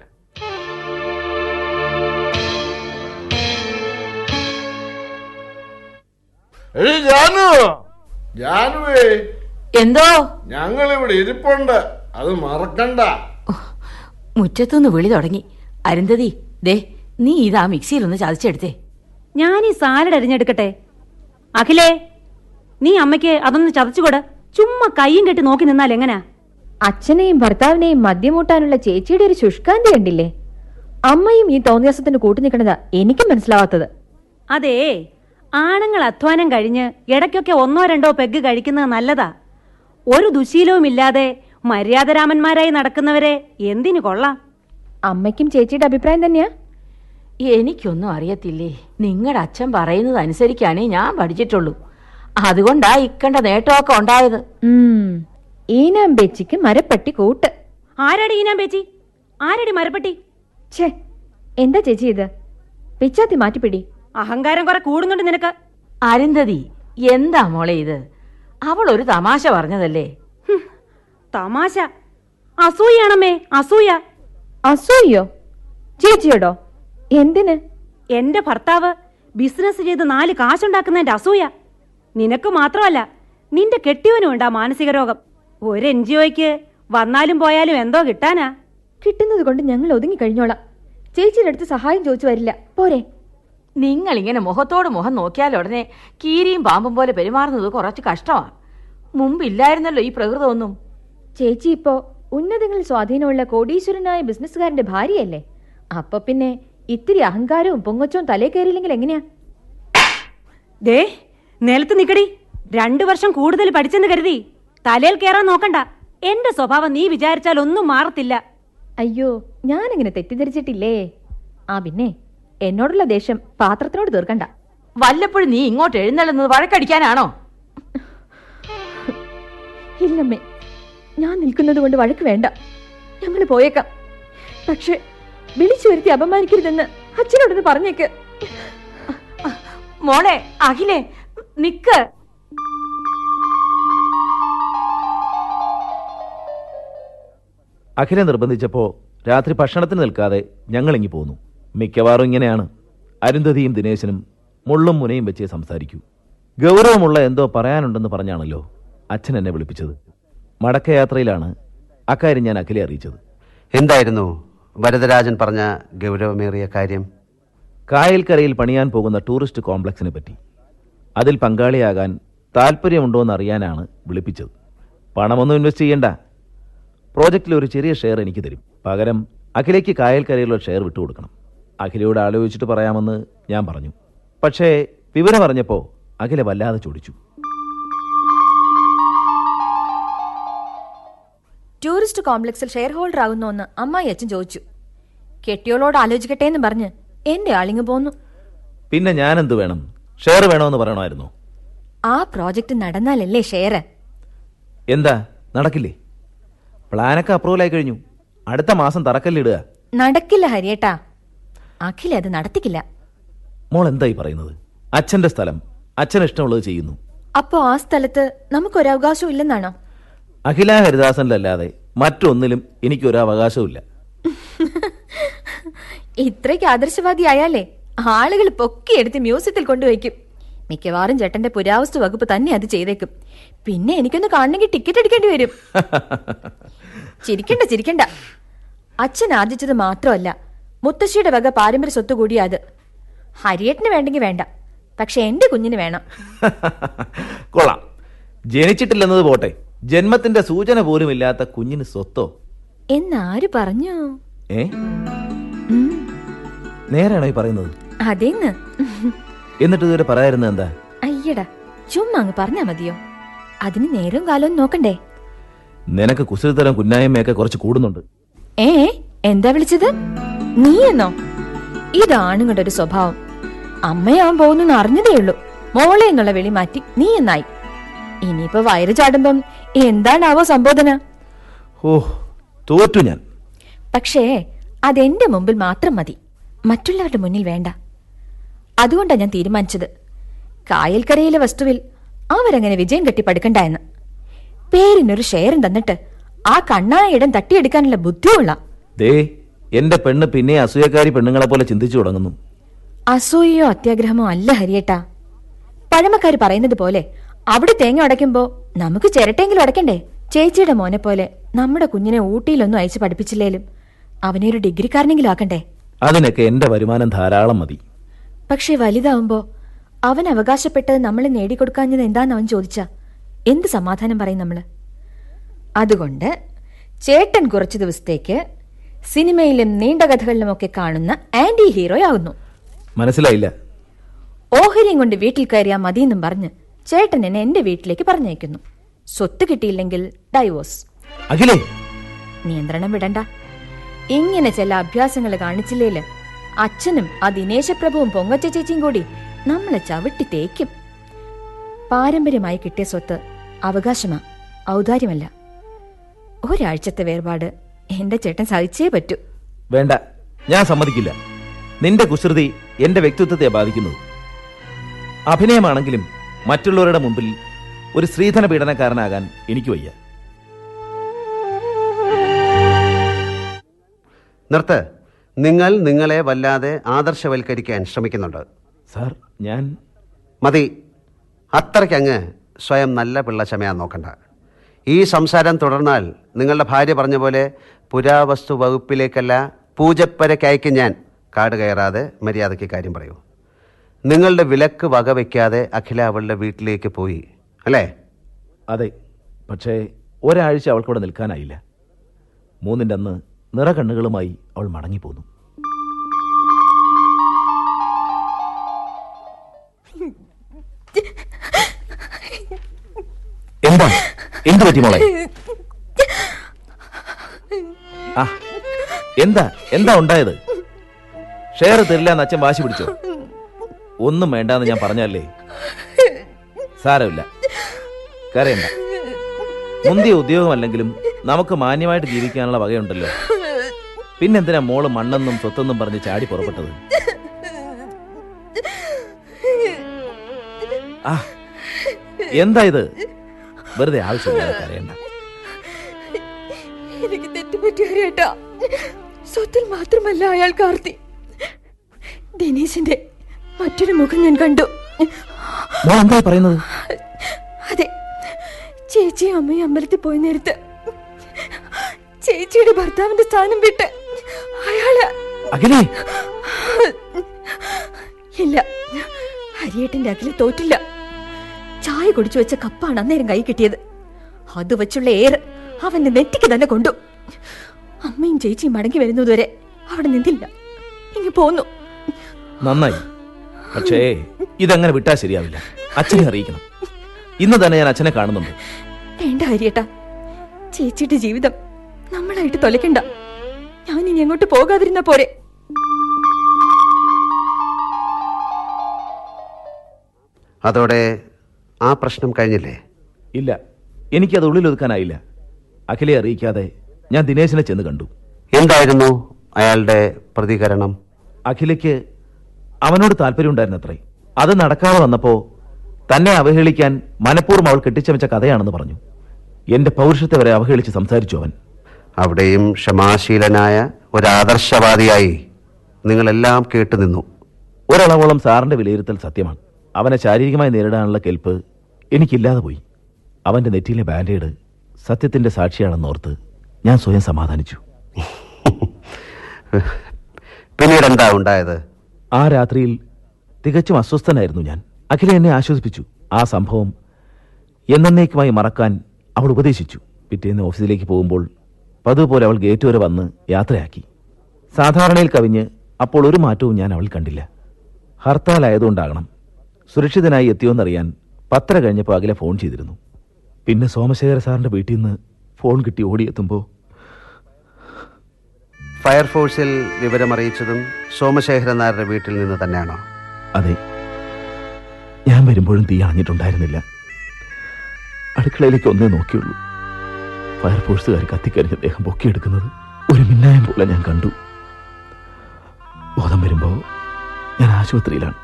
ജാനുവേ, എന്തോ? ഞങ്ങളിവിടെ ഇരിപ്പുണ്ട്, അത് മറക്കണ്ട. മുറ്റത്തുനിന്ന് വിളി തുടങ്ങി. അരുന്ധതി, ദേ നീ ഇതാ മിക്സിയിലൊന്ന് ചതച്ചെടുത്തേ. ഞാൻ ഈ സാലഡ് അരിഞ്ഞെടുക്കട്ടെ. അഖിലേ, നീ അമ്മയ്ക്ക് അതൊന്ന് ചതച്ചുകൊട്. ചുമ്മാ കയ്യും കെട്ടി നോക്കി നിന്നാൽ എങ്ങനാ? അച്ഛനെയും ഭർത്താവിനെയും മദ്യമൂട്ടാനുള്ള ചേച്ചിയുടെ ഒരു ശുഷ്കാന്തി കണ്ടില്ലേ? അമ്മയും ഈ തോന്നിയാസത്തിന് കൂട്ടു നിൽക്കണതാ എനിക്കും മനസ്സിലാവാത്തത്. അതേ, ആണുങ്ങൾ അധ്വാനം കഴിഞ്ഞ് ഇടയ്ക്കൊക്കെ 1-2 പെഗ് കഴിക്കുന്നത് നല്ലതാ. ഒരു ദുശീലവും ഇല്ലാതെ മര്യാദരാമന്മാരായി നടക്കുന്നവരെ എന്തിനു കൊള്ളാം. അമ്മയ്ക്കും ചേച്ചിയുടെ അഭിപ്രായം തന്നെയാ? എനിക്കൊന്നും അറിയത്തില്ലേ. നിങ്ങളുടെ അച്ഛൻ പറയുന്നത് അനുസരിക്കാനേ ഞാൻ പഠിച്ചിട്ടുള്ളൂ. അതുകൊണ്ടാ ഇക്കണ്ട നേട്ടമൊക്കെ ഉണ്ടായത്. ഈനാം പേച്ചിക്ക് മരപ്പട്ടി കൂട്ട്. ആരടി ഈനാം പേച്ചി? ആരടി മരപ്പട്ടി? ഛേ, എന്താ ചേച്ചി ഇത്? പിച്ചാത്തി മാറ്റിപ്പിടി. അഹങ്കാരം കുറെ കൂടുന്നുണ്ട് നിനക്ക്. അരുന്ധതി, എന്താ മോളെ ഇത്? അവൾ ഒരു തമാശ പറഞ്ഞതല്ലേ. തമാശ? അസൂയാണമ്മേ, അസൂയ. അസൂയോ? ചേച്ചിയോടോ? എന്തിന്? എന്റെ ഭർത്താവ് ബിസിനസ് ചെയ്ത് 4 കാശുണ്ടാക്കുന്നതിന്റെ അസൂയ. നിനക്ക് മാത്രമല്ല, നിന്റെ കെട്ടിയവനും ഉണ്ടാ മാനസിക രോഗം. ഒരു NGOയ്ക്ക് വന്നാലും പോയാലും എന്തോ കിട്ടാനാ? കിട്ടുന്നത് കൊണ്ട് ഞങ്ങൾ ഒതുങ്ങി കഴിഞ്ഞോളാം. ചേച്ചിയുടെ അടുത്ത് സഹായം ചോദിച്ചു വരില്ല, പോരെ? നിങ്ങളിങ്ങനെ മുഖത്തോട് മുഖം നോക്കിയാൽ ഉടനെ കീരിയും പാമ്പും പോലെ പെരുമാറുന്നത് കുറച്ച് കഷ്ടമാണ്. മുമ്പില്ലായിരുന്നല്ലോ ഈ പ്രകൃതമൊന്നും. ചേച്ചി ഇപ്പോ ഉന്നതങ്ങളിൽ സ്വാധീനമുള്ള കോടീശ്വരനായ ബിസിനസ്സുകാരന്റെ ഭാര്യയല്ലേ? അപ്പൊ പിന്നെ ഇത്തിരി അഹങ്കാരവും പൊങ്ങച്ചവും തലേ കയറിയില്ലെങ്കിൽ എങ്ങനെയാ? ദേ, നിലത്ത് നിക്കടി. 2 വർഷം കൂടുതൽ പഠിച്ചെന്ന് കരുതി തലയിൽ കയറാൻ നോക്കണ്ട. എന്റെ സ്വഭാവം നീ വിചാരിച്ചാൽ ഒന്നും മാറത്തില്ല. അയ്യോ, ഞാനിങ്ങനെ തെറ്റിദ്ധരിച്ചിട്ടില്ലേ. പിന്നെ എന്നോടുള്ള ദേഷ്യം പാത്രത്തിനോട് തീർക്കണ്ട. വല്ലപ്പോഴും നീ ഇങ്ങോട്ട് എഴുന്നള്ളുന്നത് വഴക്കടിക്കാനാണോ? ഇല്ലമ്മേ, ഞാൻ നിൽക്കുന്നത് കൊണ്ട് വഴക്ക് വേണ്ട. ഞങ്ങൾ പോയേക്കാം. പക്ഷെ വിളിച്ചു വരുത്തി അപമാനിക്കരുതെന്ന് അച്ഛനോടൊന്ന് പറഞ്ഞേക്ക്. മോളെ, അഖിലേ, നിക്ക്. അഖിലെ നിർബന്ധിച്ചപ്പോ രാത്രി ഭക്ഷണത്തിന് നിൽക്കാതെ ഞങ്ങളിങ്ങി പോന്നു. മിക്കവാറും ഇങ്ങനെയാണ്. അരുന്ധതിയും ദിനേശനും മുള്ളും മുനയും വെച്ചേ സംസാരിക്കൂ. ഗൗരവമുള്ള എന്തോ പറയാനുണ്ടെന്ന് പറഞ്ഞാണല്ലോ അച്ഛൻ എന്നെ വിളിപ്പിച്ചത്. മടക്കയാത്രയിലാണ് അക്കാര്യം ഞാൻ അഖിലെ അറിയിച്ചത്. എന്തായിരുന്നു വരദരാജൻ പറഞ്ഞ ഗൗരവമേറിയ കാര്യം? കായൽക്കരയിൽ പണിയാൻ പോകുന്ന ടൂറിസ്റ്റ് കോംപ്ലക്സിനെ പറ്റി. അതിൽ പങ്കാളിയാകാൻ താല്പര്യമുണ്ടോ എന്നറിയാനാണ് വിളിപ്പിച്ചത്. പണമൊന്നും ഇൻവെസ്റ്റ് ചെയ്യണ്ട. പ്രോജക്റ്റിൽ ഒരു ചെറിയ ഷെയർ എനിക്ക് തരും. പകരം അഖിലേക്ക് കായൽക്കരയിലുള്ള ഷെയർ വിട്ടുകൊടുക്കണം. അഖിലയോട് ആലോചിച്ചിട്ട് പറയാമെന്ന് ഞാൻ പറഞ്ഞു. പക്ഷേ വിവരം അറിഞ്ഞപ്പോൾ അഖില വല്ലാതെ ചൊടിച്ചു. ടൂറിസ്റ്റ് കോംപ്ലക്സിൽ ഷെയർ ഹോൾഡർ ആകുന്നോന്ന് അമ്മായി അച്ഛൻ ചോദിച്ചു. കെട്ടിയോളോട് ആലോചിക്കട്ടെ എന്ന് പറഞ്ഞ് എന്റെ ആളിങ്ങ് പോന്നു. പിന്നെ ഞാൻ എന്ത് വേണം? ഷെയർ വേണമെന്ന് പറയണമായിരുന്നു. ആ പ്രോജക്റ്റ് നടന്നാലല്ലേ ഷെയർ. എന്താ നടക്കില്ലേ? പ്ലാനൊക്കെ അപ്രൂവൽ ആയി കഴിഞ്ഞു. അടുത്ത മാസം തറക്കല്ലിടുക. നടക്കില്ല ഹരിയേട്ടാ. അഖില അത് നടത്തിക്കില്ല. മോൾ എന്തായി പറയുന്നത്? അച്ഛന്റെ സ്ഥലം അച്ഛന് ഇഷ്ടമുള്ളത് ചെയ്യുന്നു. അപ്പോ ആ സ്ഥലത്ത് നമുക്കൊരു അവകാശവും ഇല്ലെന്നാണോ? അഖില ഹരിദാസനിലല്ലാതെ മറ്റൊന്നിലും എനിക്കൊരു അവകാശവും. ഇത്രയ്ക്ക് ആദർശവാദിയായാലേ ആളുകൾ പൊക്കിയെടുത്ത് മ്യൂസിയത്തിൽ കൊണ്ടുവയ്ക്കും. മിക്കവാറും ചേട്ടന്റെ പുരാവസ്തു വകുപ്പ് തന്നെ അത് ചെയ്തേക്കും. പിന്നെ എനിക്കൊന്ന് കാണണമെങ്കിൽ ടിക്കറ്റ് എടുക്കേണ്ടി വരും. ചിരിക്കണ്ട. അച്ഛൻ ആർജിച്ചത് മാത്രമല്ല, മുത്തശ്ശിയുടെ വക പാരമ്പര്യ സ്വത്ത് കൂടിയാ അത്. ഹരിയേട്ടന് വേണ്ടെങ്കിൽ വേണ്ട, പക്ഷെ എന്റെ കുഞ്ഞിന് വേണം. കൊള്ളാം. ജനിച്ചിട്ടില്ലെന്നത് പോട്ടെ, ജന്മത്തിന്റെ സൂചന പോലും ഇല്ലാത്ത കുഞ്ഞിന് സ്വത്തോ എന്നാര് പറഞ്ഞു? നേരാണോ ഈ പറയുന്നത്? അതേന്ന്. എന്നിട്ട് ഇതുവരെ പറയായിരുന്നത് എന്താ? അയ്യടാ, ചുമ്മാ അങ്ങ് പറഞ്ഞാ മതിയോ? അതിന് നേരവും കാലവും നോക്കണ്ടേ? നിനക്ക് കുസൃതരം കുന്നായ്മയൊക്കെ കുറച്ച് കൂടുന്നുണ്ട്. എന്താ വിളിച്ചത്? നീ എന്നോ? ഇതാണുങ്ങളുടെ ഒരു സ്വഭാവം. അമ്മയാവാൻ പോകുന്നു അറിഞ്ഞതേ ഉള്ളൂ. മോളെ എന്നുള്ള വിളി മാറ്റി നീ എന്നായി. ഇനിയിപ്പോ വയറ് ചാടുമ്പം എന്താണാവോ സംബോധന? തോറ്റു ഞാൻ. പക്ഷേ അതെന്റെ മുമ്പിൽ മാത്രം മതി, മറ്റുള്ളവരുടെ മുന്നിൽ വേണ്ട. അതുകൊണ്ടാണ് ഞാൻ തീരുമാനിച്ചത്, കായൽക്കരയിലെ വസ്തുവിൽ അവരങ്ങനെ വിജയം കെട്ടിപ്പടുക്കണ്ട എന്ന്. പേരിനൊരു ഷെയറും തന്നിട്ട് ആ കണ്ണായ ഇടം തട്ടിയെടുക്കാനുള്ള ബുദ്ധിയുള്ള എന്റെ പെണ്ണ് പിന്നെ അസൂയക്കാരി പെണ്ണുങ്ങളെ പോലെ ചിന്തിച്ചു തുടങ്ങുന്നു. അസൂയയോ അത്യാഗ്രഹമോ അല്ല ഹരിയേട്ടാ. പഴമക്കാര് പറയുന്നത് പോലെ അവിടെ തേങ്ങ ഉടയ്ക്കുമ്പോ നമുക്ക് ചിരട്ടെങ്കിലും ഉടയ്ക്കണ്ടേ? ചേച്ചിയുടെ മോനെ പോലെ നമ്മുടെ കുഞ്ഞിനെ ഊട്ടിയിലൊന്നും അയച്ചു പഠിപ്പിച്ചില്ലേലും അവനെ ഒരു ഡിഗ്രിക്കാരനെങ്കിലും ആക്കണ്ടേ? അതിനൊക്കെ എന്റെ വരുമാനം ധാരാളം മതി. പക്ഷെ വലുതാവുമ്പോ അവൻ അവകാശപ്പെട്ടത് നമ്മളെ നേടിക്കൊടുക്കാഞ്ഞത് എന്താന്ന് അവൻ ചോദിച്ചാ എന്ത് സമാധാനം പറയും നമ്മള്? അതുകൊണ്ട് ചേട്ടൻ കുറച്ചു ദിവസത്തേക്ക് സിനിമയിലും നീണ്ട കഥകളിലുമൊക്കെ കാണുന്ന ആന്റി ഹീറോ ആകുന്നു. മനസ്സിലായില്ല. ഓഹരിയും കൊണ്ട് വീട്ടിൽ കയറിയാ മതിയെന്നും പറഞ്ഞ് ചേട്ടൻ എന്നെ എന്റെ വീട്ടിലേക്ക് പറഞ്ഞയക്കുന്നു. സ്വത്ത് കിട്ടിയില്ലെങ്കിൽ ഡൈവോഴ്സ്. അഖിലേ, നിയന്ത്രണം വിടണ്ട. ഇങ്ങനെ ചില അഭ്യാസങ്ങൾ കാണിച്ചില്ലേല് അച്ഛനും ആ ദിനേശപ്രഭുവും പൊങ്ങച്ച ചേച്ചിയും കൂടി നമ്മളെ ചവിട്ടി തേക്കും. പാരമ്പര്യമായി കിട്ടിയ സ്വത്ത് അവകാശമാ, ഔദാര്യമല്ല. ഒരാഴ്ചത്തെ വേർപാട് എന്റെ ചേട്ടൻ സഹിച്ചേ പറ്റൂ. വേണ്ട, ഞാൻ സമ്മതിക്കില്ല. നിന്റെ കുസൃതി എന്റെ വ്യക്തിത്വത്തെ ബാധിക്കുന്നത്. അഭിനയമാണെങ്കിലും മറ്റുള്ളവരുടെ മുമ്പിൽ ഒരു സ്ത്രീധന പീഡനക്കാരനാകാൻ എനിക്ക് വയ്യ. നിർത്ത്. നിങ്ങൾ നിങ്ങളെ വല്ലാതെ ആദർശവൽക്കരിക്കാൻ ശ്രമിക്കുന്നുണ്ട്. സാർ, ഞാൻ മതി. അത്രയ്ക്കങ്ങ് സ്വയം നല്ല പിള്ള ചമയാൻ നോക്കണ്ട. ഈ സംസാരം തുടർന്നാൽ നിങ്ങളുടെ ഭാര്യ പറഞ്ഞ പോലെ പുരാവസ്തു വകുപ്പിലേക്കല്ല പൂജപ്പരയ്ക്കയക്കും ഞാൻ. കാട് കയറാതെ മര്യാദയ്ക്ക് കാര്യം പറയൂ. നിങ്ങളുടെ വിലക്ക് വകവയ്ക്കാതെ അഖില അവളുടെ വീട്ടിലേക്ക് പോയി അല്ലേ? അതെ. പക്ഷേ ഒരാഴ്ച അവൾക്കവിടെ നിൽക്കാനായില്ല. 3-ന്റെ അന്ന് നിറകണ്ണുകളുമായി അവൾ മടങ്ങിപ്പോന്നു. എന്താ എന്ത് പറ്റി മോളെ? ആ, എന്താ എന്താ ഉണ്ടായത്? ഷെയർ തരില്ല എന്ന് അച്ഛൻ വാശി പിടിച്ചോ? ഒന്നും വേണ്ടാന്ന് ഞാൻ പറഞ്ഞല്ലേ. സാരമില്ല, കരയണ്ട. മുന്തിയ ഉദ്യോഗമല്ലെങ്കിലും നമുക്ക് മാന്യമായിട്ട് ജീവിക്കാനുള്ള വകയുണ്ടല്ലോ. പിന്നെന്തിനാ മോള് മണ്ണെന്നും സ്വത്തെന്നും പറഞ്ഞ് ചാടി പുറപ്പെട്ടത്? ആ, എന്താ ഇത്? വെറുതെ ആവശ്യമില്ലാതെ കരയണ്ട. എനിക്ക് തെറ്റുപറ്റിയേട്ടാ. സ്വത്തിൽ മാത്രമല്ല അയാൾ കാർത്തി. ദിനേശിന്റെ മറ്റൊരു മുഖം ഞാൻ കണ്ടു. എന്താ പറയുന്നത്? അതെ, ചേച്ചിയും അമ്മയും അമ്പലത്തിൽ പോയി നേരത്ത് ചേച്ചിയുടെ ഭർത്താവിന്റെ സ്ഥാനം വിട്ട് അയാള്. അഖിലേ, ഇല്ല, ഹരിയേട്ടന്റെ അഖില തോറ്റില്ല. ചായ കുടിച്ചു വെച്ച കപ്പാണ് അന്നേരം കൈ കിട്ടിയത്. അത് വെച്ചുള്ള ഏറ് അവന്റെ നെറ്റിക്ക് തന്നെ കൊണ്ടു. അമ്മയും ചേച്ചിയും മടങ്ങി വരുന്നതുവരെ അവിടെ നിന്നില്ല, ഇങ്ങ് പോന്നു. നന്നായി. പക്ഷേ ഇതങ്ങനെ വിട്ടാ ശരിയാവില്ല. അച്ഛനെ അറിയിക്കണം. ഇന്ന് തന്നെ ഞാൻ അച്ഛനെ കാണുന്നുണ്ട്. വേണ്ട ഹരിയേട്ടാ, ചേച്ചിയുടെ ജീവിതം നമ്മളായിട്ട് തൊലക്കണ്ട. ഞാൻ ഇനി അങ്ങോട്ട് പോകാതിരുന്ന പോരെ. അതോടെ ആ പ്രശ്നം കഴിഞ്ഞില്ലേ? ഇല്ല, എനിക്കത് ഉള്ളിലൊതുക്കാനായില്ല. അഖിലെ അറിയിക്കാതെ ഞാൻ ദിനേശിനെ ചെന്ന് കണ്ടു. എന്തായിരുന്നു അയാളുടെ പ്രതികരണം? അഖിലയ്ക്ക് അവനോട് താല്പര്യമുണ്ടായിരുന്നത്രേ. അത് നടക്കാതെ വന്നപ്പോ തന്നെ അവഹേളിക്കാൻ മനഃപൂർവ്വം അവൾ കെട്ടിച്ചമച്ച കഥയാണെന്ന് പറഞ്ഞു. എന്റെ പൗരുഷത്തെ വരെ അവഹേളിച്ച് സംസാരിച്ചു അവൻ. അവിടെയും ക്ഷമാശീലനായ ഒരാദർശവാദിയായി നിങ്ങളെല്ലാം കേട്ടുനിന്നു. ഒരളവോളം സാറിന്റെ വിലയിരുത്തൽ സത്യമാണ്. അവനെ ശാരീരികമായി നേരിടാനുള്ള കെൽപ്പ് എനിക്കില്ലാതെ പോയി. അവന്റെ നെറ്റിയിലെ ബാൻഡേഡ് സത്യത്തിന്റെ സാക്ഷിയാണെന്നോർത്ത് ഞാൻ സ്വയം സമാധാനിച്ചു. പിന്നീട് എന്താ ഉണ്ടായത്? ആ രാത്രിയിൽ തികച്ചും അസ്വസ്ഥനായിരുന്നു ഞാൻ. അഖില എന്നെ ആശ്വസിപ്പിച്ചു. ആ സംഭവം എന്നേക്കുമായി മറക്കാൻ അവൾ ഉപദേശിച്ചു. പിറ്റേന്ന് ഓഫീസിലേക്ക് പോകുമ്പോൾ പതുപോലെ അവൾ ഗേറ്റ് വരെ വന്ന് യാത്രയാക്കി. സാധാരണയിൽ കവിഞ്ഞ് അപ്പോൾ ഒരു മാറ്റവും ഞാൻ അവൾ കണ്ടില്ല. ഹർത്താലായതുകൊണ്ടാകണം സുരക്ഷിതനായി എത്തിയോന്നറിയാൻ 10 കഴിഞ്ഞപ്പോൾ അഖില ഫോൺ ചെയ്തിരുന്നു. പിന്നെ സോമശേഖര സാറിന്റെ വീട്ടിൽ നിന്ന് ഫോൺ കിട്ടി ഓടിയെത്തുമ്പോൾ ഫയർഫോഴ്സിൽ വിവരമറിയിച്ചതും സോമശേഖരൻ നായരുടെ വീട്ടിൽ നിന്ന് തന്നെയാണോ? അതെ. ഞാൻ വരുമ്പോഴും തീ അണഞ്ഞിട്ടുണ്ടായിരുന്നില്ല. അടുക്കളയിലേക്ക് ഒന്നേ നോക്കിയുള്ളൂ. ഫയർഫോഴ്സുകാർ കത്തിക്കരിഞ്ഞ ദേഹം പൊക്കിയെടുക്കുന്നത് ഒരു മിന്നായം പോലെ ഞാൻ കണ്ടു. ബോധം വരുമ്പോ ഞാൻ ആശുപത്രിയിലാണ്.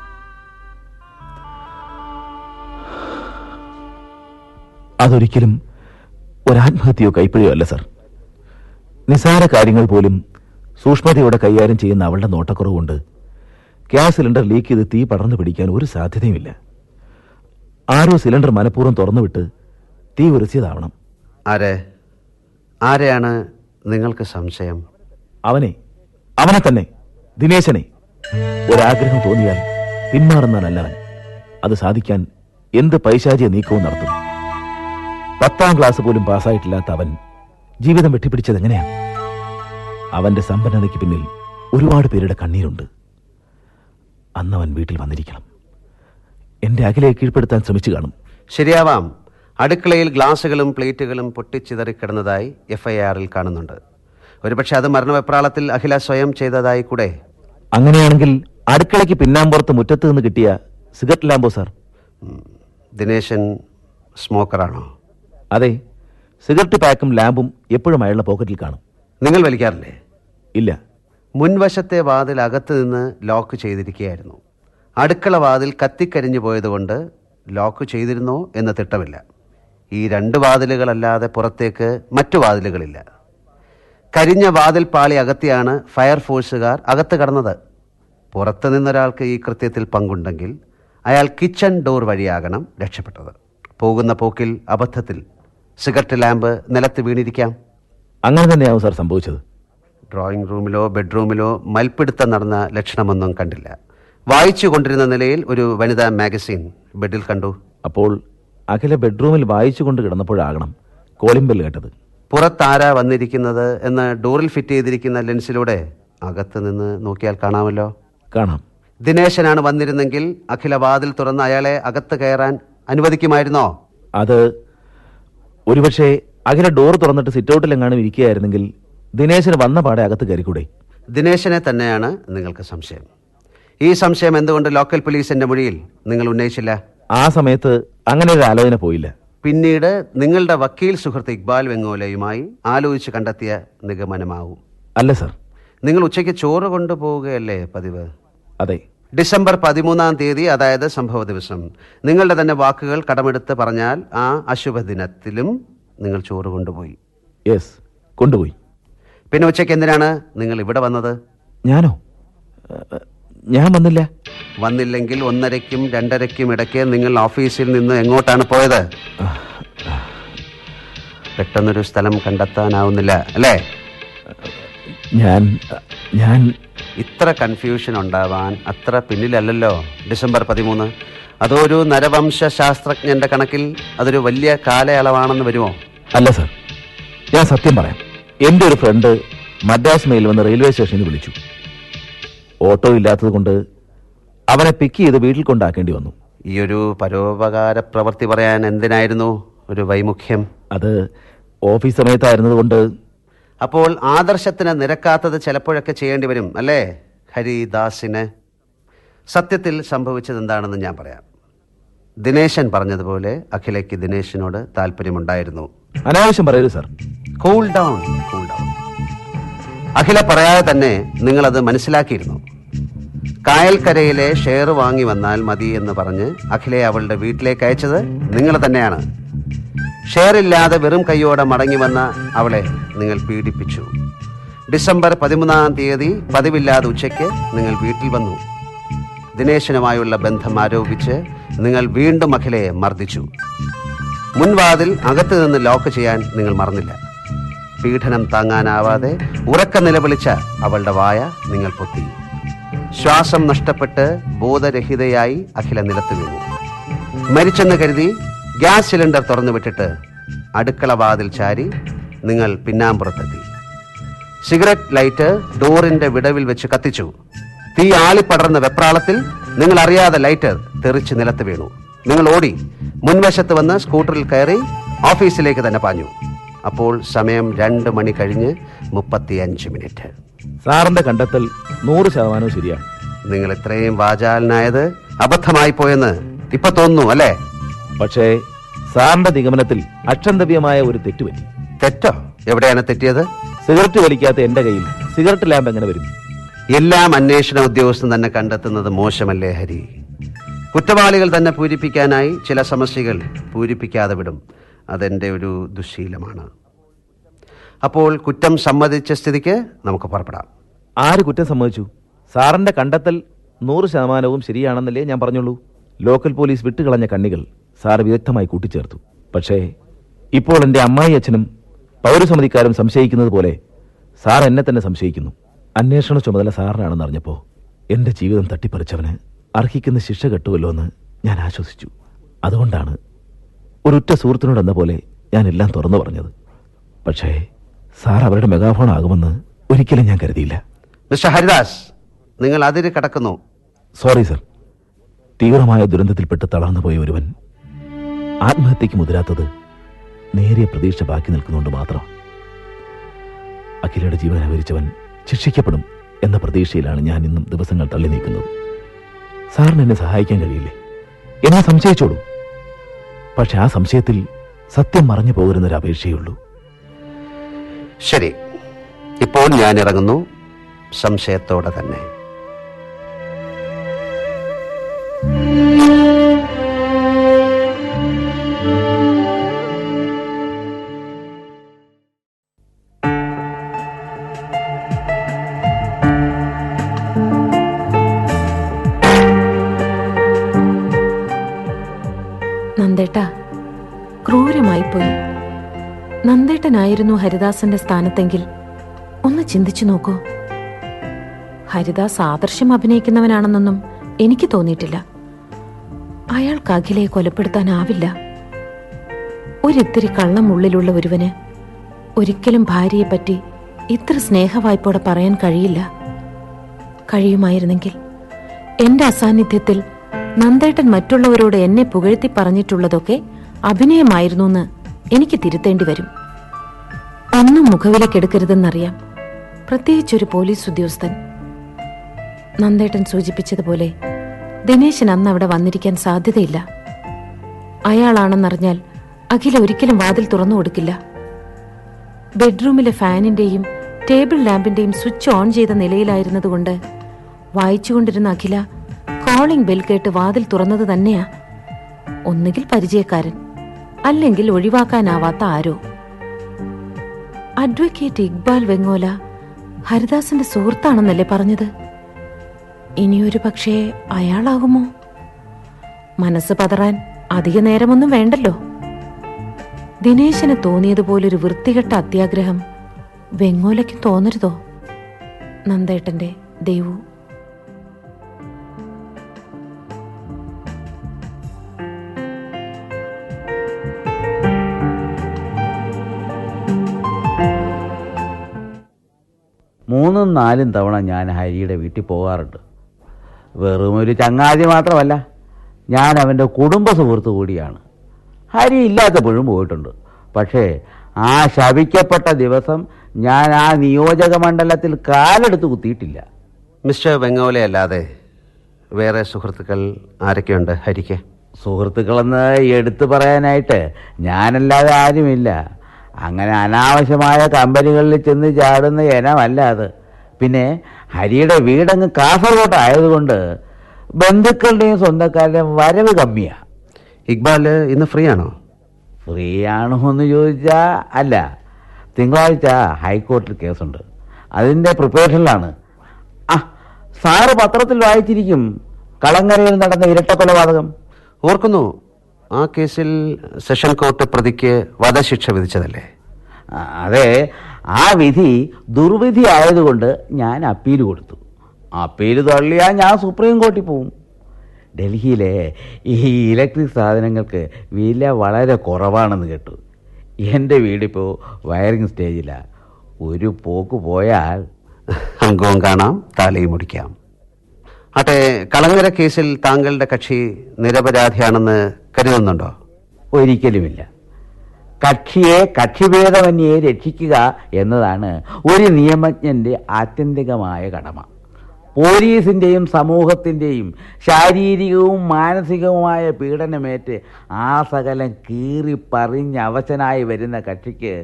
അതൊരിക്കലും ഒരാത്മഹത്യയോ കൈപ്പിഴയോ അല്ല സർ. നിസാര കാര്യങ്ങൾ പോലും സൂക്ഷ്മതയോടെ കൈകാര്യം ചെയ്യുന്ന അവളുടെ നോട്ടക്കുറവുകൊണ്ട് ഗ്യാസ് സിലിണ്ടർ ലീക്ക് ചെയ്ത് തീ പടർന്നു പിടിക്കാൻ ഒരു സാധ്യതയുമില്ല. ആരോ സിലിണ്ടർ മനഃപൂർവ്വം തുറന്നുവിട്ട് തീ ഉരസിയതാവണം. ആരെയാണ് നിങ്ങൾക്ക് സംശയം? അവനെ തന്നെ, ദിനേശനെ. ഒരാഗ്രഹം തോന്നിയാൽ പിന്മാറുന്നവനല്ലവൻ. അത് സാധിക്കാൻ എന്ത് പൈശാചിക നീക്കവും നടത്തും. 10ാം ക്ലാസ് പോലും പാസ്സായിട്ടില്ലാത്ത അവൻ ജീവിതം വെട്ടിപ്പിടിച്ചത് എങ്ങനെയാണ്? അവന്റെ സമ്പന്നതയ്ക്ക് പിന്നിൽ ഒരുപാട് പേരുടെ കണ്ണീരുണ്ട്. അന്നവൻ വീട്ടിൽ വന്നിരിക്കണം. എന്റെ അഖിലയെ കീഴ്പ്പെടുത്താൻ ശ്രമിച്ചു കാണും. ശരിയാവാം. അടുക്കളയിൽ ഗ്ലാസുകളും പ്ലേറ്റുകളും പൊട്ടിച്ചിതറിക്കിടന്നതായി FIR-ൽ കാണുന്നുണ്ട്. ഒരുപക്ഷെ അത് മരണവെപ്രാളത്തിൽ അഖില സ്വയം ചെയ്തതായി കൂടെ. അങ്ങനെയാണെങ്കിൽ അടുക്കളയ്ക്ക് പിന്നാമ്പുറത്ത് മുറ്റത്ത് നിന്ന് കിട്ടിയ സിഗരറ്റ് ലാമ്പോ സാർ? ദിനേശൻ സ്മോക്കറാണോ? അതെ, സിഗരറ്റ് പാക്കും ലാമ്പും എപ്പോഴും അയാളുടെ പോക്കറ്റിൽ കാണും. നിങ്ങൾ വലിക്കാറില്ലേ? ഇല്ല. മുൻവശത്തെ വാതിൽ അകത്ത് നിന്ന് ലോക്ക് ചെയ്തിരിക്കുകയായിരുന്നു. അടുക്കള വാതിൽ കത്തിക്കരിഞ്ഞു പോയതുകൊണ്ട് ലോക്ക് ചെയ്തിരുന്നോ എന്ന് തിട്ടമില്ല. ഈ 2 വാതിലുകളല്ലാതെ പുറത്തേക്ക് മറ്റു വാതിലുകളില്ല. കരിഞ്ഞ വാതിൽ പാളി അകത്തിയാണ് ഫയർഫോഴ്സുകാർ അകത്ത് കടന്നത്. പുറത്തു നിന്നൊരാൾക്ക് ഈ കൃത്യത്തിൽ പങ്കുണ്ടെങ്കിൽ അയാൾ കിച്ചൺ ഡോർ വഴിയാകണം രക്ഷപ്പെട്ടത്. പോകുന്ന പോക്കിൽ അബദ്ധത്തിൽ സിഗരറ്റ് ലാമ്പ് നിലത്ത് വീണിരിക്കാം. അങ്ങനെ തന്നെയാവും സാർ സംഭവിച്ചത്. ഡ്രോയിങ് റൂമിലോ ബെഡ്റൂമിലോ മൽപ്പിടുത്തം നടന്ന ലക്ഷണമൊന്നും കണ്ടില്ല. വായിച്ചു കൊണ്ടിരുന്ന നിലയിൽ ഒരു വനിതാ മാഗസിൻ ബെഡിൽ കണ്ടു. അപ്പോൾ അഖില ബെഡ്റൂമിൽ വായിച്ചുകൊണ്ട് കിടന്നപ്പോഴാകണം കോളിംഗ് ബെൽ കേട്ടത്. പുറത്താരാ വന്നിരിക്കുന്നത് എന്ന് ഡോറിൽ ഫിറ്റ് ചെയ്തിരിക്കുന്ന ലെൻസിലൂടെ അകത്ത് നിന്ന് നോക്കിയാൽ കാണാമല്ലോ. കാണാം. ദിനേശനാണ് വന്നിരുന്നെങ്കിൽ അഖില വാതിൽ തുറന്ന് അയാളെ അകത്ത് കയറാൻ അനുവദിക്കുമായിരുന്നോ? അത് ഒരുപക്ഷെ അഖില ഡോർ തുറന്നിട്ട് സിറ്റൗട്ടിലെങ്ങാനും ഇരിക്കുകയായിരുന്നെങ്കിൽ ദിനേശന് വന്ന പാടെ അകത്ത് കയറിക്കൂടെ? ദിനേശനെ തന്നെയാണ് നിങ്ങൾക്ക് സംശയം. ഈ സംശയം എന്തുകൊണ്ട് ലോക്കൽ പോലീസിന്റെ മൊഴിയിൽ നിങ്ങൾ ഉന്നയിച്ചില്ല? ആ സമയത്ത് അങ്ങനെ ഒരു ആലോചന പോയില്ല. പിന്നീട് നിങ്ങളുടെ വക്കീൽ സുഹൃത്ത് ഇക്ബാൽ വെങ്ങോലയുമായി ആലോചിച്ച് കണ്ടെത്തിയ നിഗമനമാവും. അല്ല സർ. നിങ്ങൾ ഉച്ചയ്ക്ക് ചോറ് കൊണ്ടുപോവുകയല്ലേ പതിവ്? അതെ. ഡിസംബർ 13-ാം തീയതി, അതായത് സംഭവ ദിവസം, നിങ്ങളുടെ തന്നെ വാക്കുകൾ കടമെടുത്ത് പറഞ്ഞാൽ ആ അശുഭദിനത്തിലും നിങ്ങൾ ചോറ് കൊണ്ടുപോയി. യെസ്, കൊണ്ടുപോയി. പിന്നെ ഉച്ചയ്ക്ക് എന്തിനാണ് നിങ്ങൾ ഇവിടെ വന്നത്? ഞാനോ? ഞാൻ വന്നില്ല. വന്നില്ലെങ്കിൽ 1:30-ക്കും 2:30-ക്കും ഇടയ്ക്ക് നിങ്ങൾ ഓഫീസിൽ നിന്ന് എങ്ങോട്ടാണ് പോയത്? പെട്ടെന്നൊരു സ്ഥലം കണ്ടെത്താനാവുന്നില്ല അല്ലേ? ഞാൻ ഇത്ര കൺഫ്യൂഷൻ ഉണ്ടാവാൻ അത്ര പിന്നിലല്ലല്ലോ ഡിസംബർ 13. അതോ ഒരു നരവംശ ശാസ്ത്രജ്ഞന്റെ കണക്കിൽ അതൊരു വലിയ കാലയളവാണെന്ന് വരുമോ? അല്ല സർ, ഞാൻ സത്യം പറയാം. എൻ്റെ ഒരു ഫ്രണ്ട് മദ്രാസ് മെയിൽ വന്ന് റെയിൽവേ സ്റ്റേഷനിൽ വിളിച്ചു. ഓട്ടോ ഇല്ലാത്തത് കൊണ്ട് അവനെ പിക്ക് ചെയ്ത് വീട്ടിൽ കൊണ്ടാക്കേണ്ടി വന്നു. ഈ ഒരു പരോപകാര പ്രവൃത്തി പറയാൻ എന്തിനായിരുന്നു ഒരു വൈമുഖ്യം? അത് ഓഫീസ് സമയത്തായിരുന്നത് കൊണ്ട്. അപ്പോൾ ആദർശത്തിന് നിരക്കാത്തത് ചിലപ്പോഴൊക്കെ ചെയ്യേണ്ടി വരും അല്ലേ ഹരിദാസിന്? സത്യത്തിൽ സംഭവിച്ചത് എന്താണെന്ന് ഞാൻ പറയാം. ദിനേശൻ പറഞ്ഞതുപോലെ അഖിലയ്ക്ക് ദിനേശനോട് താല്പര്യമുണ്ടായിരുന്നു. അനാവശ്യം പറയരുത് സർ. Cool down. അഖില പറയാതെ തന്നെ നിങ്ങളത് മനസ്സിലാക്കിയിരുന്നു. കായൽക്കരയിലെ ഷെയർ വാങ്ങി വന്നാൽ മതി എന്ന് പറഞ്ഞ് അഖിലയെ അവളുടെ വീട്ടിലേക്ക് അയച്ചത് നിങ്ങൾ തന്നെയാണ്. ഷെയർ ഇല്ലാതെ വെറും കൈയോടെ മടങ്ങി വന്ന അവളെ നിങ്ങൾ പീഡിപ്പിച്ചു. ഡിസംബർ 13-ാം തീയതി പതിവില്ലാതെ ഉച്ചയ്ക്ക് നിങ്ങൾ വീട്ടിൽ വന്നു. ദിനേശനുമായുള്ള ബന്ധം ആരോപിച്ച് നിങ്ങൾ വീണ്ടും അഖിലയെ മർദ്ദിച്ചു. മുൻവാതിൽ അകത്ത് നിന്ന് ലോക്ക് ചെയ്യാൻ നിങ്ങൾ മറന്നില്ല. പീഡനം താങ്ങാനാവാതെ ഉറക്ക നിലവിളിച്ച അവളുടെ വായ നിങ്ങൾ പൊത്തി. ശ്വാസം നഷ്ടപ്പെട്ട് ബോധരഹിതയായി അഖില നിലത്ത് വീണു. മരിച്ചെന്ന് കരുതി ഗ്യാസ് സിലിണ്ടർ തുറന്നു വിട്ടിട്ട് അടുക്കള വാതിൽ ചാരി നിങ്ങൾ പിന്നാമ്പുറത്തെത്തി. സിഗരറ്റ് ലൈറ്റ് ഡോറിന്റെ വിടവിൽ വെച്ച് കത്തിച്ചു. തീ ആളിപ്പടർന്ന വെപ്രാളത്തിൽ നിങ്ങൾ അറിയാതെ ലൈറ്റർ തെറിച്ച് നിലത്ത് വീണു. നിങ്ങൾ ഓടി മുൻവശത്ത് വന്ന് സ്കൂട്ടറിൽ കയറി ഓഫീസിലേക്ക് തന്നെ പാഞ്ഞു. അപ്പോൾ സമയം 2 മണി കഴിഞ്ഞ് 35 മിനിറ്റ്. സാറിന്റെ കണ്ടെത്തൽ 100% ശരിയാണ്. നിങ്ങൾ ഇത്രയും വാചാലനായത് അബദ്ധമായി പോയെന്ന് ഇപ്പൊ തോന്നുന്നു അല്ലേ? പക്ഷേ സാറിന്റെ നിഗമനത്തിൽ അക്ഷന്തവ്യമായ ഒരു തെറ്റുപറ്റി. തെറ്റോ? എവിടെയാണ് തെറ്റിയത്? സിഗരറ്റ് വലിക്കാത്ത എന്റെ കയ്യിൽ സിഗരറ്റ് ലാമ്പ് എങ്ങനെ വരും? എല്ലാം അന്വേഷണ ഉദ്യോഗസ്ഥൻ തന്നെ കണ്ടെത്തുന്നത് മോശമല്ലേ ഹരി? കുറ്റവാളികൾ തന്നെ പൂരിപ്പിക്കാനായി ചില സമസ്യകൾ പൂരിപ്പിക്കാതെ വിടും. അതെന്റെ ഒരു ദുശ്ശീലമാണ്. അപ്പോൾ കുറ്റം സമ്മതിച്ച സ്ഥിതിക്ക് നമുക്ക് പുറപ്പെടാം. ആര് കുറ്റം സമ്മതിച്ചു? സാറിന്റെ കണ്ടെത്തൽ 100% ശരിയാണെന്നല്ലേ ഞാൻ പറഞ്ഞുള്ളൂ. ലോക്കൽ പോലീസ് വിട്ടുകളഞ്ഞ കണ്ണികൾ സാർ വിദഗ്ധമായി കൂട്ടിച്ചേർത്തു. പക്ഷേ ഇപ്പോൾ എൻ്റെ അമ്മായി അച്ഛനും പൗരസമിതിക്കാരും സംശയിക്കുന്നത് പോലെ സാർ എന്നെ തന്നെ സംശയിക്കുന്നു. അന്വേഷണ ചുമതല സാറിനാണെന്ന് അറിഞ്ഞപ്പോൾ എൻ്റെ ജീവിതം തട്ടിപ്പറിച്ചവന് അർഹിക്കുന്ന ശിക്ഷ കിട്ടുമല്ലോ എന്ന് ഞാൻ ആശ്വസിച്ചു. അതുകൊണ്ടാണ് ഒരുറ്റ സുഹൃത്തിനോടെന്ന പോലെ ഞാൻ എല്ലാം തുറന്നു പറഞ്ഞത്. പക്ഷേ സാർ അവരുടെ മെഗാഫോൺ ആകുമെന്ന് ഒരിക്കലും ഞാൻ കരുതിയില്ല. മിസ്റ്റർ ഹരിദാസ്, നിങ്ങൾ അതിര് കടക്കുന്നു. Sorry sir. തീവ്രമായ ദുരന്തത്തിൽപ്പെട്ട് തളർന്നു പോയ ഒരുവൻ ആത്മഹത്യക്ക് മുതിരാത്തത് നേരിയ പ്രതീക്ഷ ബാക്കി നിൽക്കുന്നുണ്ട് മാത്രം. അഖിലയുടെ ജീവൻ അപഹരിച്ചവൻ ശിക്ഷിക്കപ്പെടും എന്ന പ്രതീക്ഷയിലാണ് ഞാൻ ഇന്നും ദിവസങ്ങൾ തള്ളി നീക്കുന്നത്. സാറിന് എന്നെ സഹായിക്കാൻ കഴിയില്ലേ? എന്നെ സംശയിച്ചോളൂ. പക്ഷെ ആ സംശയത്തിൽ സത്യം മറഞ്ഞു പോകരുന്നൊരു അപേക്ഷയുള്ളൂ. ശരി, ഇപ്പോൾ ഞാൻ ഇറങ്ങുന്നു, സംശയത്തോടെ തന്നെ. നന്ദേട്ടാ, ക്രൂരമായിപ്പോയി. നന്ദേട്ടനായിരുന്നു ഹരിദാസന്റെ സ്ഥാനത്തെങ്കിൽ ഒന്ന് ചിന്തിച്ചു നോക്കൂ. ഹരിദാസ് ആദർശം അഭിനയിക്കുന്നവനാണെന്നൊന്നും എനിക്ക് തോന്നിയിട്ടില്ല. അയാൾക്ക് അഖിലയെ കൊലപ്പെടുത്താനാവില്ല. ഒരിത്തിരി കള്ളം ഉള്ളിലുള്ള ഒരുവന് ഒരിക്കലും ഭാര്യയെപ്പറ്റി ഇത്ര സ്നേഹവായ്പോടെ പറയാൻ കഴിയില്ല. കഴിയുമായിരുന്നെങ്കിൽ എന്റെ അസാന്നിധ്യത്തിൽ നന്ദേട്ടൻ മറ്റുള്ളവരോട് എന്നെ പുകഴ്ത്തി പറഞ്ഞിട്ടുള്ളതൊക്കെ അഭിനയമായിരുന്നു എന്ന് എനിക്ക് തിരുത്തേണ്ടി വരും. ഒന്നും മുഖവിലക്കെടുക്കരുതെന്നറിയാം, പ്രത്യേകിച്ചൊരു പോലീസ് ഉദ്യോഗസ്ഥൻ. നന്ദേട്ടൻ സൂചിപ്പിച്ചതുപോലെ ദിനേശൻ അന്ന് അവിടെ വന്നിരിക്കാൻ സാധ്യതയില്ല. അയാളാണെന്നറിഞ്ഞാൽ അഖില ഒരിക്കലും വാതിൽ തുറന്നു കൊടുക്കില്ല. ബെഡ്റൂമിലെ ഫാനിന്റെയും ടേബിൾ ലാമ്പിന്റെയും സ്വിച്ച് ഓൺ ചെയ്ത നിലയിലായിരുന്നതുകൊണ്ട് വായിച്ചുകൊണ്ടിരുന്ന അഖില കോളിംഗ് ബെൽ കേട്ട് വാതിൽ തുറന്നത് തന്നെയാ. ഒന്നുകിൽ പരിചയക്കാരൻ, അല്ലെങ്കിൽ ഒഴിവാക്കാനാവാത്ത ആരോ. അഡ്വക്കേറ്റ് ഇക്ബാൽ വെങ്ങോല ഹരിദാസന്റെ സുഹൃത്താണെന്നല്ലേ പറഞ്ഞത്? ഇനിയൊരു പക്ഷേ അയാളാകുമോ? മനസ്സ് പതറാൻ അധിക നേരമൊന്നും വേണ്ടല്ലോ. ദിനേശന് തോന്നിയതുപോലൊരു വൃത്തികെട്ട അത്യാഗ്രഹം വെങ്ങോലയ്ക്ക് തോന്നരുതോ? നന്ദേട്ടന്റെ ദേവു. മൂന്നും നാലും തവണ ഞാൻ ഹരിയുടെ വീട്ടിൽ പോകാറുണ്ട്. വെറും ഒരു ചങ്ങാതി മാത്രമല്ല, ഞാൻ അവൻ്റെ കുടുംബ സുഹൃത്ത് കൂടിയാണ്. ഹരി ഇല്ലാത്തപ്പോഴും പോയിട്ടുണ്ട്. പക്ഷേ ആ ശപിക്കപ്പെട്ട ദിവസം ഞാൻ ആ നിയോജക മണ്ഡലത്തിൽ കാലെടുത്ത് കുത്തിയിട്ടില്ല. മിസ്റ്റർ വെങ്ങോല അല്ലാതെ വേറെ സുഹൃത്തുക്കൾ ആരൊക്കെയുണ്ട് ഹരിക്ക്? സുഹൃത്തുക്കളെന്ന് എടുത്തു പറയാനായിട്ട് ഞാനല്ലാതെ ആരുമില്ല. അങ്ങനെ അനാവശ്യമായ കമ്പനികളിൽ ചെന്ന് ചാടുന്ന ഇനമല്ല അത്. പിന്നെ ഹരിയുടെ വീടങ്ങ് കാസർഗോഡ് ആയതുകൊണ്ട് ബന്ധുക്കളുടെയും സ്വന്തക്കാരുടെയും വരവ് കമ്മിയാ. ഇക്ബാൽ ഇന്ന് ഫ്രീ ആണോ? ഫ്രീ ആണോ എന്ന് ചോദിച്ചാൽ അല്ല. തിങ്കളാഴ്ച ഹൈക്കോർട്ടിൽ കേസുണ്ട്, അതിൻ്റെ പ്രിപ്പറേഷനിലാണ്. ആ, സാറ് പത്രത്തിൽ വായിച്ചിരിക്കും കളങ്കരയിൽ നടന്ന ഇരട്ടക്കൊലപാതകം. ഓർക്കുന്നു, ആ കേസിൽ സെഷൻ കോർട്ട് പ്രതിക്ക് വധശിക്ഷ വിധിച്ചതല്ലേ? അതെ, ആ വിധി ദുർവിധി ആയതുകൊണ്ട് ഞാൻ അപ്പീൽ കൊടുത്തു. അപ്പീൽ തള്ളിയാൽ ഞാൻ സുപ്രീം കോർട്ടിൽ പോവും. ഡൽഹിയിലെ ഈ ഇലക്ട്രിക് സാധനങ്ങൾക്ക് വില വളരെ കുറവാണെന്ന് കേട്ടു. എൻ്റെ വീടിപ്പോൾ വയറിംഗ് സ്റ്റേജിലാണ്. ഒരു പോക്ക് പോയാൽ അംഗവും കാണാം, താലയും മുടിക്കാം. ആട്ടെ, കളങ്കര കേസിൽ താങ്കളുടെ കക്ഷി നിരപരാധിയാണെന്ന് കരുതുന്നുണ്ടോ? ഒരിക്കലുമില്ല. കക്ഷിയെ കക്ഷിഭേദമന്യേ രക്ഷിക്കുക എന്നതാണ് ഒരു നിയമജ്ഞൻ്റെ ആത്യന്തികമായ കടമ. പോലീസിൻ്റെയും സമൂഹത്തിൻ്റെയും ശാരീരികവും മാനസികവുമായ പീഡനമേറ്റ് ആ സകലം കീറി പറഞ്ഞ് അവശനായി വരുന്ന കക്ഷിക്ക്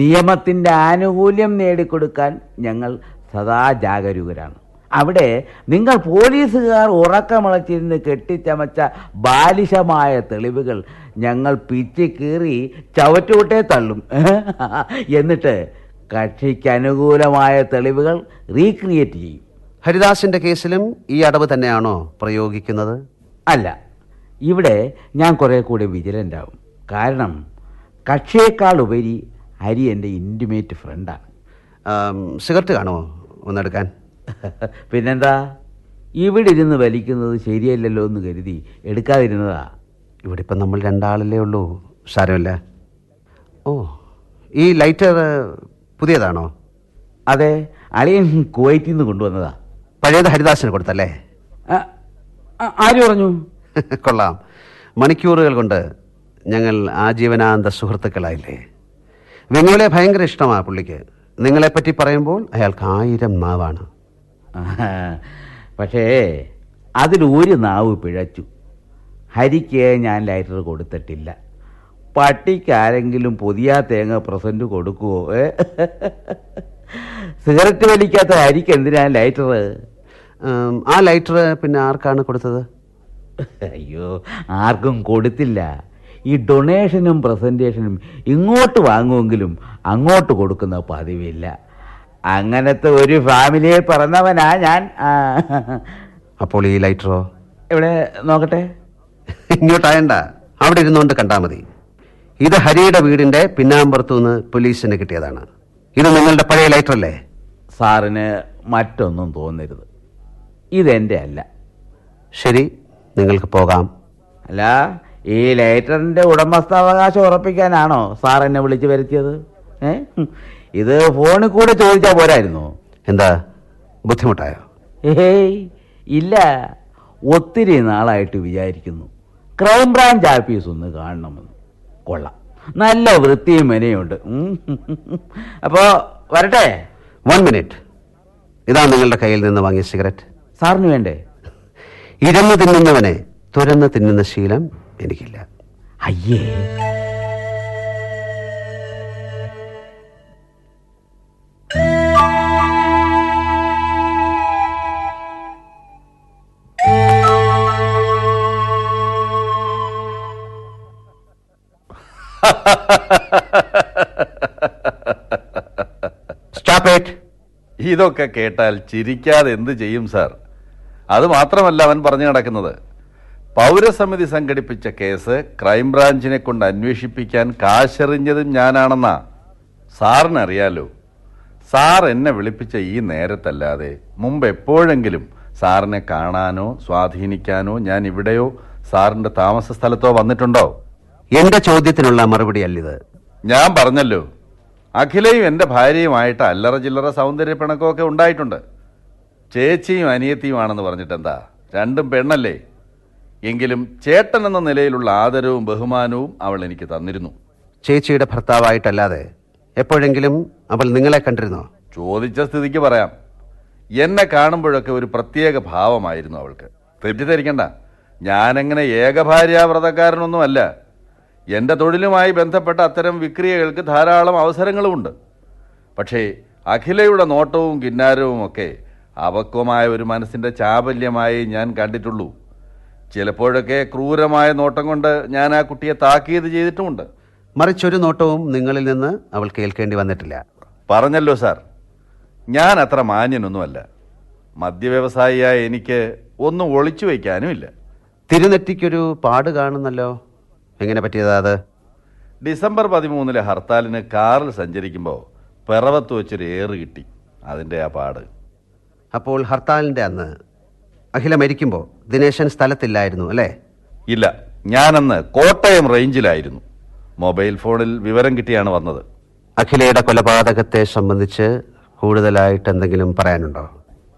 നിയമത്തിൻ്റെ ആനുകൂല്യം നേടിക്കൊടുക്കാൻ ഞങ്ങൾ സദാ ജാഗരൂകരാണ്. അവിടെ നിങ്ങൾ പോലീസുകാർ ഉറക്കമിളച്ചിരുന്ന് കെട്ടിച്ചമച്ച ബാലിശമായ തെളിവുകൾ ഞങ്ങൾ പിച്ചി കീറി ചവറ്റുകൊട്ടേ തള്ളും. എന്നിട്ട് കക്ഷിക്ക് അനുകൂലമായ തെളിവുകൾ റീക്രിയേറ്റ് ചെയ്യും. ഹരിദാസിന്റെ കേസിലും ഈ അടവ് തന്നെയാണോ പ്രയോഗിക്കുന്നത്? അല്ല, ഇവിടെ ഞാൻ കുറെ കൂടി വിജിലൻ്റ് ആവും. കാരണം കക്ഷിയേക്കാൾ ഉപരി ഹരി എൻ്റെ ഇൻറ്റിമേറ്റ് ഫ്രണ്ടാണ്. സിഗരറ്റ് കാണുമോ ഒന്നെടുക്കാൻ? പിന്നെന്താ, ഇവിടെ ഇരുന്ന് വലിക്കുന്നത് ശരിയല്ലല്ലോ എന്ന് കരുതി എടുക്കാതിരുന്നതാ. ഇവിടെ ഇപ്പം നമ്മൾ രണ്ടാളല്ലേ ഉള്ളൂ, സാരമില്ല. ഓ, ഈ ലൈറ്റർ പുതിയതാണോ? അതെ, അളിയൻ കുവൈറ്റിൽ നിന്ന് കൊണ്ടുവന്നതാ. പഴയത് ഹരിദാസിന് കൊടുത്തല്ലേ? ആര് പറഞ്ഞു? കൊള്ളാം, മണിക്കൂറുകൾ കൊണ്ട് ഞങ്ങൾ ആജീവനാന്ത സുഹൃത്തുക്കളായില്ലേ. വെങ്ങോലെ ഭയങ്കര ഇഷ്ടമാണ് പുള്ളിക്ക്. നിങ്ങളെപ്പറ്റി പറയുമ്പോൾ അയാൾക്ക് 1000 നാവാണ്. പക്ഷേ അതിലൊരു നാവ് പിഴച്ചു. ഹരിക്ക് ഞാൻ ലൈറ്റർ കൊടുത്തിട്ടില്ല. പട്ടിക്കാരെങ്കിലും പുതിയ തേങ്ങ പ്രസന്റ് കൊടുക്കുവോ? സിഗരറ്റ് വലിക്കാത്ത ഹരിക്ക് എന്തിനാ ലൈറ്റർ? ആ ലൈറ്റർ പിന്നെ ആർക്കാണ് കൊടുത്തത്? അയ്യോ, ആർക്കും കൊടുത്തില്ല. ഈ ഡൊണേഷനും പ്രസന്റേഷനും ഇങ്ങോട്ട് വാങ്ങുമെങ്കിലും അങ്ങോട്ട് കൊടുക്കുന്ന പതിവില്ല. അങ്ങനത്തെ ഒരു ഫാമിലിയെ പറഞ്ഞവനാ ഞാൻ. അപ്പോൾ ഈ ലൈറ്ററോ? ഇവിടെ നോക്കട്ടെ. ഇങ്ങോട്ടായണ്ട, അവിടെ ഇരുന്നുകൊണ്ട് കണ്ടാൽ മതി. ഇത് ഹരിയുടെ വീടിന്റെ പിന്നാമ്പുറത്തുനിന്ന് പോലീസിന് കിട്ടിയതാണ്. ഇത് നിങ്ങളുടെ പഴയ ലൈറ്റർ അല്ലേ? സാറിന് മറ്റൊന്നും തോന്നരുത്, ഇതെന്റെ അല്ല. ശരി, നിങ്ങൾക്ക് പോകാം. അല്ല, ഈ ലൈറ്ററിന്റെ ഉടമസ്ഥാവകാശം ഉറപ്പിക്കാനാണോ സാർ എന്നെ വിളിച്ചു വരുത്തിയത്? ഇത് ഫോണിൽ കൂടെ ചോദിച്ചാൽ പോരായിരുന്നോ? എന്താ, ബുദ്ധിമുട്ടായോ? ഏയ് ഇല്ല, ഒത്തിരി നാളായിട്ട് വിചാരിക്കുന്നു ക്രൈംബ്രാഞ്ച് ആഫീസ് ഒന്ന് കാണണമെന്ന്. കൊള്ളാം, നല്ല വൃത്തിയും മെനയുണ്ട്. അപ്പോ വരട്ടെ? 1 മിനിറ്റ്. ഇതാ നിങ്ങളുടെ കയ്യിൽ നിന്ന് വാങ്ങിയ സിഗരറ്റ്. സാറിന് വേണ്ടേ? ഇരുന്ന് തിന്നുന്നവനെ തുരന്ന് തിന്നുന്ന ശീലം എനിക്കില്ല. അയ്യേ, സ്റ്റോപ്പ് ഇറ്റ്. ഇതൊക്കെ കേട്ടാൽ ചിരിക്കാതെ എന്ത് ചെയ്യും സാർ? അത് മാത്രമല്ല അവൻ പറഞ്ഞു നടക്കുന്നത്, പൗരസമിതി സംഘടിപ്പിച്ച കേസ് ക്രൈംബ്രാഞ്ചിനെ കൊണ്ട് അന്വേഷിപ്പിക്കാൻ കാശെറിഞ്ഞതും ഞാനാണെന്നാ. സാറിനറിയാലോ, സാർ എന്നെ വിളിപ്പിച്ച ഈ നേരത്തല്ലാതെ മുമ്പ് എപ്പോഴെങ്കിലും സാറിനെ കാണാനോ സ്വാധീനിക്കാനോ ഞാൻ ഇവിടെയോ സാറിന്റെ താമസ സ്ഥലത്തോ വന്നിട്ടുണ്ടോ? എന്റെ ചോദ്യത്തിനുള്ള മറുപടി അല്ലിത്. ഞാൻ പറഞ്ഞല്ലോ, അഖിലയും എൻ്റെ ഭാര്യയുമായിട്ട് അല്ലറ ചില്ലറ സൗന്ദര്യപ്പിണക്കമൊക്കെ ഉണ്ടായിട്ടുണ്ട്. ചേച്ചിയും അനിയത്തിയുമാണെന്ന് പറഞ്ഞിട്ടെന്താ, രണ്ടും പെണ്ണല്ലേ? എങ്കിലും ചേട്ടൻ എന്ന നിലയിലുള്ള ആദരവും ബഹുമാനവും അവൾ എനിക്ക് തന്നിരുന്നു. ചേച്ചിയുടെ ഭർത്താവായിട്ടല്ലാതെ എപ്പോഴെങ്കിലും അവൾ നിങ്ങളെ കണ്ടിരുന്നോ? ചോദിച്ച സ്ഥിതിക്ക് പറയാം, എന്നെ കാണുമ്പോഴൊക്കെ ഒരു പ്രത്യേക ഭാവമായിരുന്നു അവൾക്ക്. തെറ്റിദ്ധരിക്കണ്ട, ഞാനെങ്ങനെ ഏകഭാര്യാവ്രതക്കാരനൊന്നും അല്ല. എൻ്റെ തൊഴിലുമായി ബന്ധപ്പെട്ട അത്തരം വിക്രിയകൾക്ക് ധാരാളം അവസരങ്ങളുമുണ്ട്. പക്ഷേ അഖിലയുടെ നോട്ടവും കിന്നാരവും ഒക്കെ അപക്വമായ ഒരു മനസ്സിൻ്റെ ചാബല്യമായി ഞാൻ കണ്ടിട്ടുള്ളൂ. ചിലപ്പോഴൊക്കെ ക്രൂരമായ നോട്ടം കൊണ്ട് ഞാൻ ആ കുട്ടിയെ താക്കീത് ചെയ്തിട്ടുമുണ്ട്. മറിച്ചൊരു നോട്ടവും നിങ്ങളിൽ നിന്ന് അവൾ കേൾക്കേണ്ടി വന്നിട്ടില്ല. പറഞ്ഞല്ലോ സാർ, ഞാൻ അത്ര മാന്യനൊന്നുമല്ല. മദ്യവ്യവസായിയായ എനിക്ക് ഒന്നും ഒളിച്ചു വയ്ക്കാനുമില്ല. തിരുനെറ്റിക്കൊരു പാട് കാണുന്നല്ലോ, എങ്ങനെ പറ്റിയതാ അത്? ഡിസംബർ 13 ഹർത്താലിന് കാറിൽ സഞ്ചരിക്കുമ്പോൾ പിറവത്ത് വെച്ചൊരു ഏറ് കിട്ടി, അതിൻ്റെ ആ പാട്. അപ്പോൾ ഹർത്താലിൻ്റെ അന്ന് അഖില മരിക്കുമ്പോൾ ദിനേശൻ സ്ഥലത്തില്ലായിരുന്നു അല്ലേ? ഇല്ല, ഞാനന്ന് കോട്ടയം റേഞ്ചിലായിരുന്നു. മൊബൈൽ ഫോണിൽ വിവരം കിട്ടിയാണ് വന്നത്. അഖിലയുടെ കൊലപാതകത്തെ സംബന്ധിച്ച് കൂടുതലായിട്ട് എന്തെങ്കിലും പറയാനുണ്ടോ?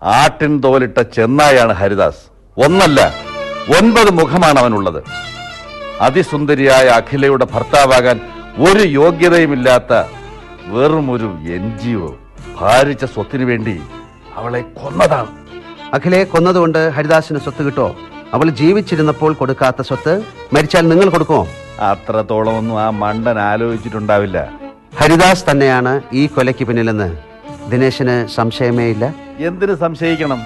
ആട്ടിൻ തോലിട്ട ചെന്നായാണ് ഹരിദാസ്. ഒന്നല്ല, 9 മുഖമാണ് അവനുള്ളത്. അതിസുന്ദരിയായ അഖിലയുടെ ഭർത്താവാകാൻ ഒരു യോഗ്യതയുമില്ലാത്ത വെറും ഒരു NGO ഭാരിച്ച സ്വത്തിനു വേണ്ടി അവളെ കൊന്നതാണ്. അഖിലയെ കൊന്നതുകൊണ്ട് ഹരിദാസിന് സ്വത്ത് കിട്ടോ? അവൾ ജീവിച്ചിരുന്നപ്പോൾ കൊടുക്കാത്ത സ്വത്ത് മരിച്ചാൽ നിങ്ങൾ കൊടുക്കുമോ? അത്രത്തോളമൊന്നും ആ മണ്ടൻ ആലോചിച്ചിട്ടുണ്ടാവില്ല. ഹരിദാസ് തന്നെയാണ് ഈ കൊലയ്ക്ക് പിന്നിലെന്ന് ദിനേശന് സംശയമേ ഇല്ല. എന്തിനു സംശയിക്കണം?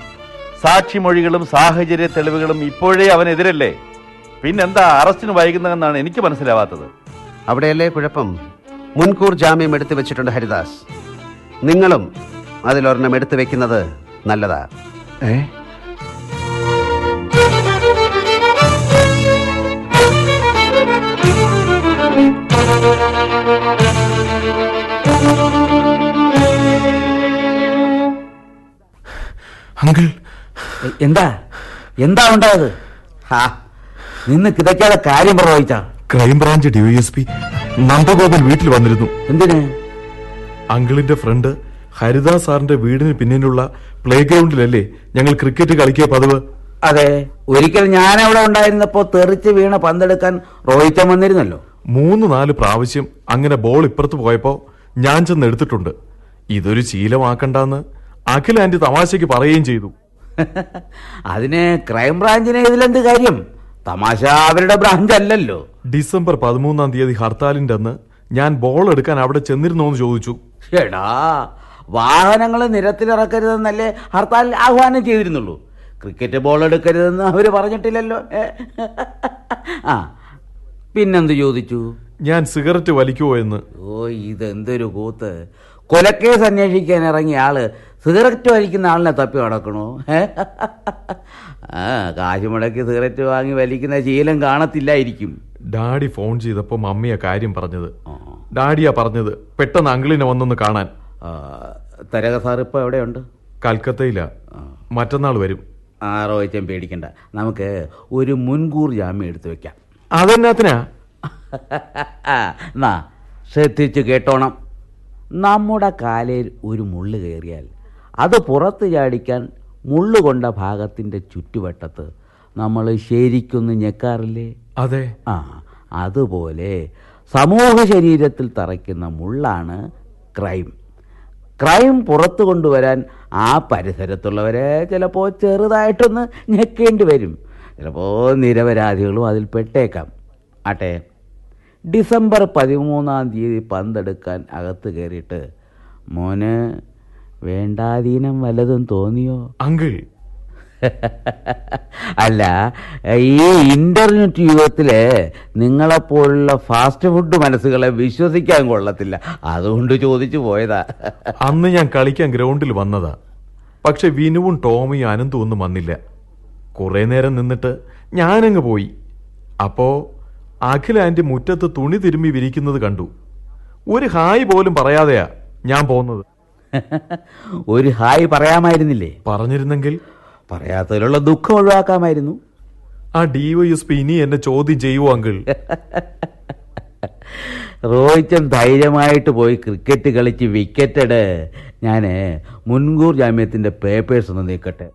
സാക്ഷിമൊഴികളും സാഹചര്യ തെളിവുകളും ഇപ്പോഴേ അവനെതിരല്ലേ. പിന്നെന്താ അറസ്റ്റിന് വൈകുന്നതെന്നാണ് എനിക്ക് മനസ്സിലാവാത്തത്. അവിടെയല്ലേ കുഴപ്പം. മുൻകൂർ ജാമ്യം എടുത്തു വെച്ചിട്ടുണ്ട് ഹരിദാസ്. നിങ്ങളും അതിലൊരെണ്ണം എടുത്തു വെക്കുന്നത് നല്ലതാ. അങ്കിൾ എന്താ എന്താ ഉണ്ടായത്? ഹാ, നിന്ന് കിതയ്ക്കാതെ കാര്യം പ്രവഹിച്ച. ക്രൈംബ്രാഞ്ച് DYSP നന്ദഗോപൻ വീട്ടിൽ വന്നിരുന്നു. എന്തിന്? അങ്കിളിന്റെ ഫ്രണ്ട് ഹരിദാസ് സാറിന്റെ വീടിന് പിന്നിലുള്ള പ്ലേ ഗ്രൗണ്ടിലല്ലേ ഞങ്ങൾ ക്രിക്കറ്റ് കളിക്കുക പതിവ്? അതെ, ഒരിക്കൽ ഞാൻ അവിടെ ഉണ്ടായിരുന്നപ്പോ തെറിച്ച് വീണ പന്തെടുക്കാൻ റോഹിച്ചൻ വന്നിരുന്നല്ലോ. 3-4 പ്രാവശ്യം അങ്ങനെ ബോൾ ഇപ്പുറത്ത് പോയപ്പോ ഞാൻ ചെന്ന് എടുത്തിട്ടുണ്ട്. ഇതൊരു ശീലമാക്കണ്ടെന്ന് അഖിൽ ആന്റി തമാശയ്ക്ക് പറയുകയും ചെയ്തു. അതിന് ക്രൈംബ്രാഞ്ചിന് ഇതിലെന്ത് കാര്യം? തമാശ അവരുടെ ബ്രാഞ്ച് അല്ലല്ലോ. ഡിസംബർ 13-ാം തീയതി ഹർത്താലിന്റെ അന്ന് ഞാൻ ബോൾ എടുക്കാൻ അവിടെ ചെന്നിരുന്നോ എന്ന് ചോദിച്ചു. എടാ, വാഹനങ്ങൾ നിരത്തിലിറക്കരുതെന്നല്ലേ ഹർത്താൽ ആഹ്വാനം ചെയ്തിരുന്നുള്ളൂ. ക്രിക്കറ്റ് ബോൾ എടുക്കരുതെന്ന് അവര് പറഞ്ഞിട്ടില്ലല്ലോ. ആ, പിന്നെന്ത് ചോദിച്ചു? ഞാൻ സിഗരറ്റ് വലിക്കുവോ എന്ന്. ഓ, ഇതെന്തൊരു കൂത്ത്! കൊലക്കേസ് അന്വേഷിക്കാൻ ഇറങ്ങിയ ആള് സിഗരറ്റ് വലിക്കുന്ന ആളിനെ തപ്പി നടക്കണോ? ആ, കാശ് മുടക്കി സിഗരറ്റ് വാങ്ങി വലിക്കുന്ന ശീലം കാണത്തില്ലായിരിക്കും. ഡാഡി ഫോൺ ചെയ്തപ്പോ മമ്മിയാ കാര്യം പറഞ്ഞത്. ഡാഡിയാ പറഞ്ഞത് പെട്ടെന്ന് അങ്കിളിനെ വന്നൊന്ന് കാണാൻ. തരക സാർ ഇപ്പൊ എവിടെയുണ്ട്? കൽക്കത്തയില. മറ്റന്നാൾ വരും. റോഹിച്ചൻ പേടിക്കണ്ട, നമുക്ക് ഒരു മുൻകൂർ ജാമ്യം എടുത്തു വെക്കാം. അതെന്നാത്തിനാ? എന്നാ ശ്രദ്ധിച്ച് കേട്ടോണം. നമ്മുടെ കാലയിൽ ഒരു മുള്ള് കയറിയാൽ അത് പുറത്ത് ചാടിക്കാൻ മുള്ളുകൊണ്ട ഭാഗത്തിൻ്റെ ചുറ്റുവട്ടത്ത് നമ്മൾ ശരിക്കൊന്ന് ഞെക്കാറില്ലേ? അതെ. ആ, അതുപോലെ സമൂഹ ശരീരത്തിൽ തറയ്ക്കുന്ന മുള്ളാണ് ക്രൈം. ക്രൈം പുറത്തു കൊണ്ടുവരാൻ ആ പരിസരത്തുള്ളവരെ ചിലപ്പോൾ ചെറുതായിട്ടൊന്ന് ഞെക്കേണ്ടി വരും. ചിലപ്പോൾ നിരപരാധികളും അതിൽ പെട്ടേക്കാം. ആട്ടെ, ഡിസംബർ 13-ാം തീയതി പന്തെടുക്കാൻ അകത്ത് കയറിയിട്ട് മോന് വേണ്ടാധീനം വല്ലതും തോന്നിയോ? അങ്കിൾ, അല്ല, ഈ ഇന്റർനെറ്റ് യുഗത്തില് നിങ്ങളെപ്പോലുള്ള ഫാസ്റ്റ് ഫുഡ് മനസ്സുകളെ വിശ്വസിക്കാൻ കൊള്ളത്തില്ല. അതുകൊണ്ട് ചോദിച്ചു പോയതാ. അന്ന് ഞാൻ കളിക്കാൻ ഗ്രൗണ്ടിൽ വന്നതാ. പക്ഷെ വിനുവും ടോമിയും അനന്തും ഒന്നും വന്നില്ല. കുറെ നേരം നിന്നിട്ട് ഞാനങ്ങ് പോയി. അപ്പോ അഖിൽ ആന്റി മുറ്റത്ത് തുണി തിരുമ്മി വിരിക്കുന്നത് കണ്ടു. ഒരു ഹായ് പോലും പറയാതെയാ ഞാൻ പോന്നത്. ഒരു ഹായ് പറയാമായിരുന്നില്ലേ? പറഞ്ഞിരുന്നെങ്കിൽ പറയാത്തതിലുള്ള ദുഃഖം ഒഴിവാക്കാമായിരുന്നു. ആ DYSP ഇനി എന്നെ ചോദ്യം ചെയ്യുവോ അങ്കിൾ? റോഹിച്ചൻ ധൈര്യമായിട്ട് പോയി ക്രിക്കറ്റ് കളിച്ച് വിക്കറ്റഡ്. ഞാൻ മുൻകൂർ ജാമ്യത്തിന്റെ പേപ്പേഴ്സ് ഒന്ന് നീക്കട്ടെ.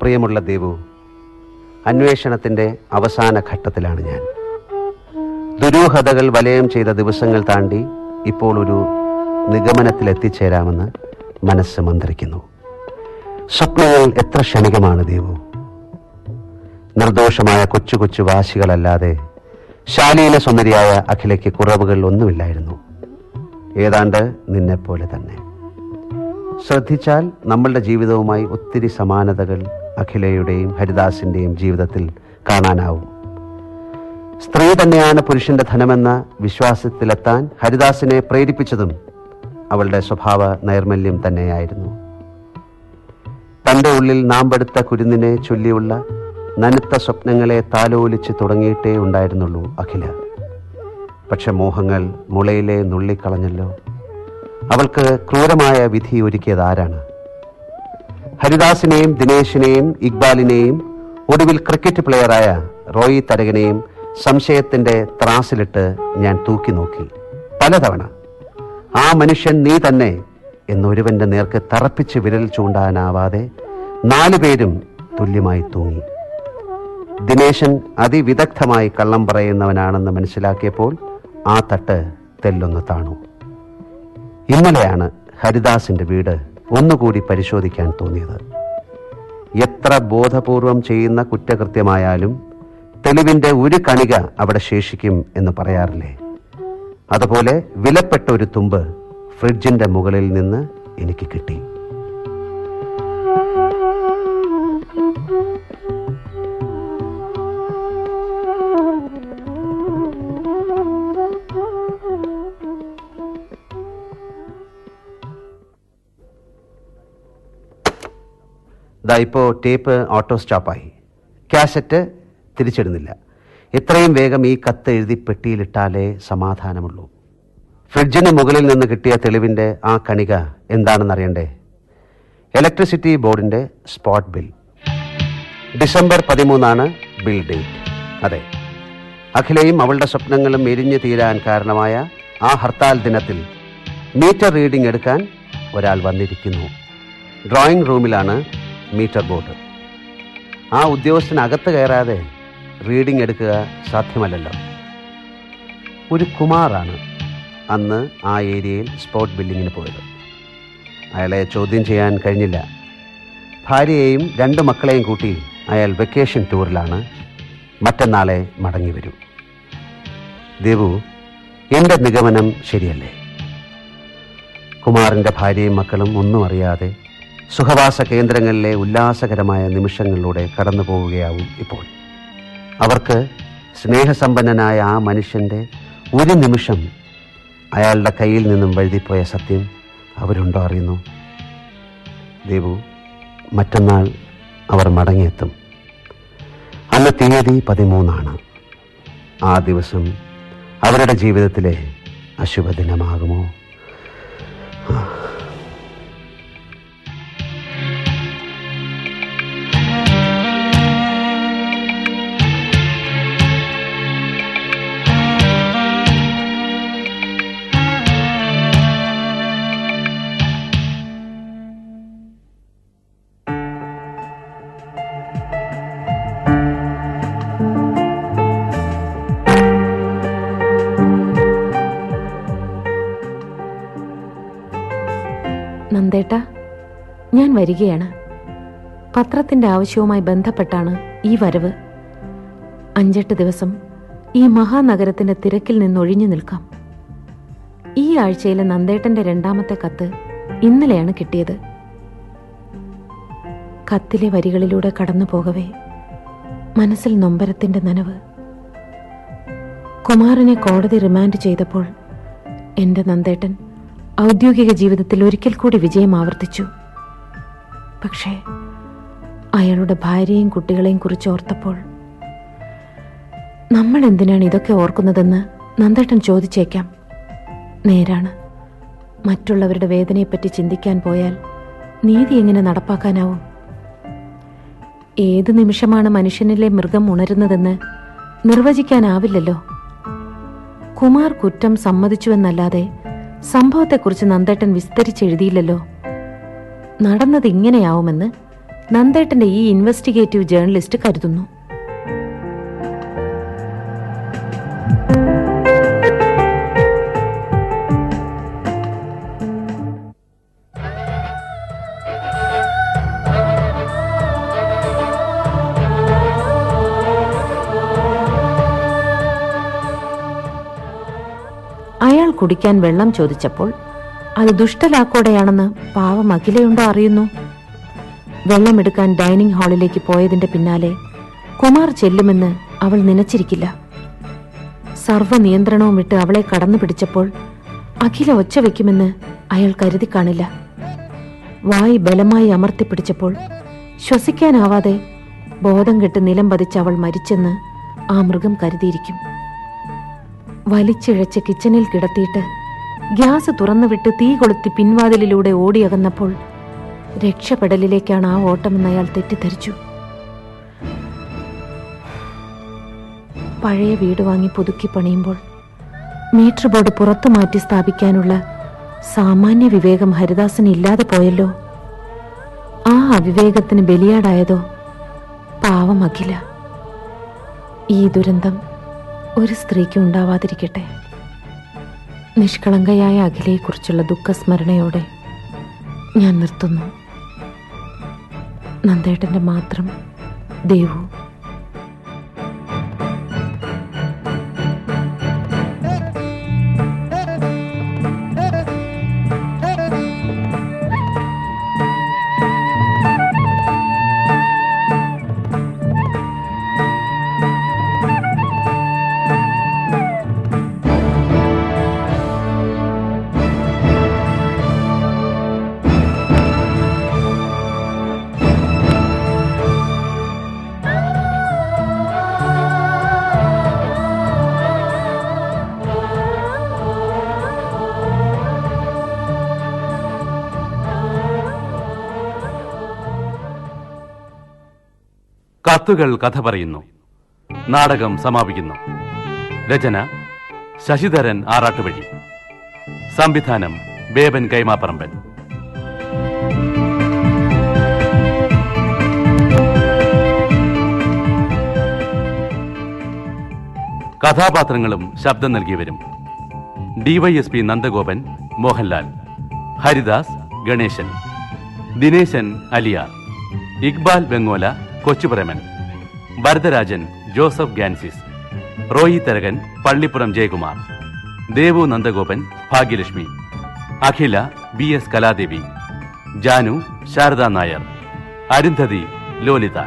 പ്രിയമുള്ള ദേവു, അന്വേഷണത്തിൻ്റെ അവസാന ഘട്ടത്തിലാണ് ഞാൻ. ദുരൂഹതകൾ വലയം ചെയ്ത ദിവസങ്ങൾ താണ്ടി ഇപ്പോൾ ഒരു നിഗമനത്തിലെത്തിച്ചേരാമെന്ന് മനസ്സ് മന്ത്രിക്കുന്നു. സ്വപ്നങ്ങൾ എത്ര ക്ഷണികമാണ് ദേവു. നിർദോഷമായ കൊച്ചു കൊച്ചു വാശികളല്ലാതെ ശാലീന സുന്ദരിയായ അഖിലയ്ക്ക് കുറവുകൾ ഒന്നുമില്ലായിരുന്നു. ഏതാണ്ട് നിന്നെപ്പോലെ തന്നെ. ശ്രദ്ധിച്ചാൽ നമ്മളുടെ ജീവിതവുമായി ഒത്തിരി സമാനതകൾ അഖിലയുടെയും ഹരിദാസിൻ്റെയും ജീവിതത്തിൽ കാണാനാവും. സ്ത്രീ തന്നെയാണ് പുരുഷന്റെ ധനമെന്ന വിശ്വാസത്തിലെത്താൻ ഹരിദാസിനെ പ്രേരിപ്പിച്ചതും അവളുടെ സ്വഭാവ നൈർമല്യം തന്നെയായിരുന്നു. തൻ്റെ ഉള്ളിൽ നാമ്പെടുത്ത കുരുന്നിനെ ചൊല്ലിയുള്ള നനുത്ത സ്വപ്നങ്ങളെ താലോലിച്ച് തുടങ്ങിയിട്ടേ ഉണ്ടായിരുന്നുള്ളൂ അഖില. പക്ഷെ മോഹങ്ങൾ മുളയിലെ നുള്ളിക്കളഞ്ഞല്ലോ. അവൾക്ക് ക്രൂരമായ വിധി ഒരുക്കിയത് ആരാണ്? ഹരിദാസിനെയും ദിനേശിനെയും ഇക്ബാലിനെയും ഒടുവിൽ ക്രിക്കറ്റ് പ്ലെയറായ റോയി തരകനെയും സംശയത്തിന്റെ ത്രാസിലിട്ട് ഞാൻ തൂക്കി നോക്കി പലതവണ. ആ മനുഷ്യൻ നീ തന്നെ എന്നൊരുവന്റെ നേർക്ക് തറപ്പിച്ച് വിരൽ ചൂണ്ടാനാവാതെ 4 പേരും തുല്യമായി തൂങ്ങി. ദിനേശൻ അതിവിദഗ്ധമായി കള്ളം പറയുന്നവനാണെന്ന് മനസ്സിലാക്കിയപ്പോൾ ആ തട്ട് തെല്ലൊന്ന് താണു. ഇന്നലെയാണ് ഹരിദാസിന്റെ വീട് ഒന്നുകൂടി പരിശോധിക്കാൻ തോന്നിയത്. എത്ര ബോധപൂർവം ചെയ്യുന്ന കുറ്റകൃത്യമായാലും തെളിവിന്റെ ഒരു കണിക അവിടെ ശേഷിക്കും എന്ന് പറയാറില്ലേ? അതുപോലെ വിലപ്പെട്ട ഒരു തുമ്പ് ഫ്രിഡ്ജിന്റെ മുകളിൽ നിന്ന് എനിക്ക് കിട്ടി. ദാ ഇപ്പോൾ ടേപ്പ് ഓട്ടോ സ്റ്റോപ്പായി. കാസറ്റ് തിരിച്ചിടുന്നില്ല. എത്രയും വേഗം ഈ കത്ത് എഴുതി പെട്ടിയിലിട്ടാലേ സമാധാനമുള്ളൂ. ഫ്രിഡ്ജിന് മുകളിൽ നിന്ന് കിട്ടിയ തെളിവിൻ്റെ ആ കണിക എന്താണെന്നറിയണ്ടേ? ഇലക്ട്രിസിറ്റി ബോർഡിൻ്റെ spot bill. December 13 bill date. അതെ, അഖിലയും അവളുടെ സ്വപ്നങ്ങളും എരിഞ്ഞു തീരാൻ കാരണമായ ആ ഹർത്താൽ ദിനത്തിൽ മീറ്റർ റീഡിംഗ് എടുക്കാൻ ഒരാൾ വന്നിരിക്കുന്നു. ഡ്രോയിങ് റൂമിലാണ് മീറ്റർ ബോർഡ്. ആ ഉദ്യോഗസ്ഥനകത്ത് കയറാതെ റീഡിംഗ് എടുക്കുക സാധ്യമല്ലല്ലോ. ഒരു കുമാറാണ് അന്ന് ആ ഏരിയയിൽ സ്പോട്ട് ബില്ലിങ്ങിന് പോയത്. അയാളെ ചോദ്യം ചെയ്യാൻ കഴിഞ്ഞില്ല. ഭാര്യയെയും 2 മക്കളെയും കൂട്ടി അയാൾ വെക്കേഷൻ ടൂറിലാണ്. മറ്റന്നാളെ മടങ്ങി വരൂ. ദേവു, എൻ്റെ നിഗമനം ശരിയല്ലേ? കുമാറിൻ്റെ ഭാര്യയും മക്കളും ഒന്നും അറിയാതെ സുഖവാസ കേന്ദ്രങ്ങളിലെ ഉല്ലാസകരമായ നിമിഷങ്ങളിലൂടെ കടന്നു പോവുകയാവും ഇപ്പോൾ. അവർക്ക് സ്നേഹസമ്പന്നനായ ആ മനുഷ്യൻ്റെ ഒരു നിമിഷം അയാളുടെ കയ്യിൽ നിന്നും വഴുതിപ്പോയ സത്യം അവരുണ്ടോ അറിയുന്നു? ദേവു, മറ്റന്നാൾ അവർ മടങ്ങിയെത്തും. അന്ന് തീയതി 13. ആ ദിവസം അവരുടെ ജീവിതത്തിലെ അശുഭദിനമാകുമോ? നന്ദേട്ടാ, ഞാൻ വരികയാണ്. പത്രത്തിന്റെ ആവശ്യവുമായി ബന്ധപ്പെട്ടാണ് ഈ വരവ്. 5-8 ദിവസം ഈ മഹാനഗരത്തിന്റെ തിരക്കിൽ നിന്നൊഴിഞ്ഞു നിൽക്കാം. ഈ ആഴ്ചയിലെ നന്ദേട്ടന്റെ 2ാമത്തെ കത്ത് ഇന്നലെയാണ് കിട്ടിയത്. കത്തിലെ വരികളിലൂടെ കടന്നു പോകവേ മനസ്സിൽ നൊമ്പരത്തിന്റെ നനവ്. കുമാറിനെ കോടതി റിമാൻഡ് ചെയ്തപ്പോൾ എന്റെ നന്ദേട്ടൻ ഔദ്യോഗിക ജീവിതത്തിൽ ഒരിക്കൽ കൂടി വിജയം ആവർത്തിച്ചു. പക്ഷേ അയാളുടെ ഭാര്യയും കുട്ടികളെയും കുറിച്ച് ഓർത്തപ്പോൾ നമ്മൾ എന്തിനാണ് ഇതൊക്കെ ഓർക്കുന്നതെന്ന് നന്ദേട്ടൻ ചോദിച്ചേക്കാം. നേരാണ്. മറ്റുള്ളവരുടെ വേദനയെപ്പറ്റി ചിന്തിക്കാൻ പോയാൽ നീതി എങ്ങനെ നടപ്പാക്കാനാവും? ഏത് നിമിഷമാണ് മനുഷ്യനിലെ മൃഗം ഉണരുന്നതെന്ന് നിർവചിക്കാനാവില്ലല്ലോ. കുമാർ കുറ്റം സമ്മതിച്ചുവെന്നല്ലാതെ സംഭവത്തെക്കുറിച്ച് നന്ദേട്ടൻ വിസ്തരിച്ചെഴുതിയില്ലല്ലോ. നടന്നത് ഇങ്ങനെയാവുമെന്ന് നന്ദേട്ടന്റെ ഈ ഇൻവെസ്റ്റിഗേറ്റീവ് ജേർണലിസ്റ്റ് കരുതുന്നു. അയാൾ കുടിക്കാൻ വെള്ളം ചോദിച്ചപ്പോൾ അത് ദുഷ്ടലാക്കോടെയാണെന്ന് പാവം അഖിലയുണ്ടോ അറിയുന്നു. വെള്ളമെടുക്കാൻ ഡൈനിങ് ഹാളിലേക്ക് പോയതിന്റെ പിന്നാലെ കുമാർ ചെല്ലുമെന്ന് അവൾ നനച്ചിരിക്കില്ല. സർവ്വ നിയന്ത്രണവും വിട്ട് അവളെ കടന്നു പിടിച്ചപ്പോൾ അഖില ഒച്ച വയ്ക്കുമെന്ന് അയാൾ കരുതി കാണില്ല. വായി ബലമായി അമർത്തിപ്പിടിച്ചപ്പോൾ ശ്വസിക്കാനാവാതെ ബോധം കെട്ട് നിലം പതിച്ച് അവൾ മരിച്ചെന്ന് ആ മൃഗം കരുതിയിരിക്കും. വലിച്ചിഴച്ച് കിച്ചണിൽ കിടത്തിയിട്ട് ഗ്യാസ് തുറന്നുവിട്ട് തീ കൊളുത്തി പിൻവാതിലിലൂടെ ഓടിയകന്നപ്പോൾ രക്ഷപ്പെടലിലേക്കാണ് ആ ഓട്ടമെന്ന് അയാൾ തെറ്റിദ്ധരിച്ചു. പഴയ വീട് വാങ്ങി പുതുക്കി പണിയുമ്പോൾ മീറ്റർ ബോർഡ് പുറത്തു മാറ്റി സ്ഥാപിക്കാനുള്ള സാമാന്യ വിവേകം ഹരിദാസന് ഇല്ലാതെ പോയല്ലോ. ആ അവിവേകത്തിന് ബലിയാടായതോ പാവം അഖില. ഈ ദുരന്തം ഒരു സ്ത്രീക്ക് ഉണ്ടാവാതിരിക്കട്ടെ. നിഷ്കളങ്കയായ അഖിലയെക്കുറിച്ചുള്ള ദുഃഖസ്മരണയോടെ ഞാൻ നിർത്തുന്നു. നന്ദേട്ടന്റെ മാത്രം ദേവു. കത്തുകൾ കഥ പറയുന്നു. നാടകം സമാപിക്കുന്നു. രചന ശശിധരൻ ആറാട്ടുവഴി. സംവിധാനം ബേബൻ കൈമാപ്പറമ്പൻ. കഥാപാത്രങ്ങളും ശബ്ദം നൽകിയവരും: ഡിവൈഎസ്പി നന്ദഗോപൻ മോഹൻലാൽ, ഹരിദാസ് ഗണേശൻ, ദിനേശൻ അലിയാർ, ഇക്ബാൽ വെങ്ങോല കൊച്ചുപ്രേമൻ, ഭരതരാജൻ ജോസഫ് ഗാൻസിസ്, റോയി തരകൻ പള്ളിപ്പുറം ജയകുമാർ, ദേവു നന്ദഗോപൻ ഭാഗ്യലക്ഷ്മി, അഖില BS കലാദേവി, ജാനു ശാരദാ നായർ, അരുന്ധതി ലോലിത.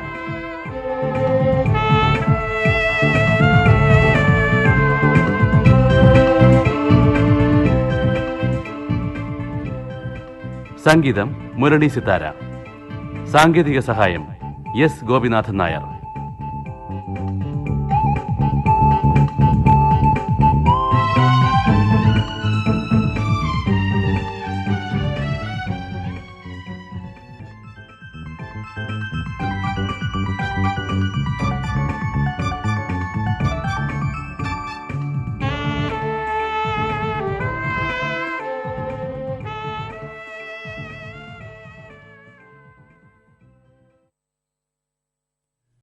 സംഗീതം മുരളി സിത്താര. സാങ്കേതിക സഹായം S ഗോപിനാഥൻ നായർ.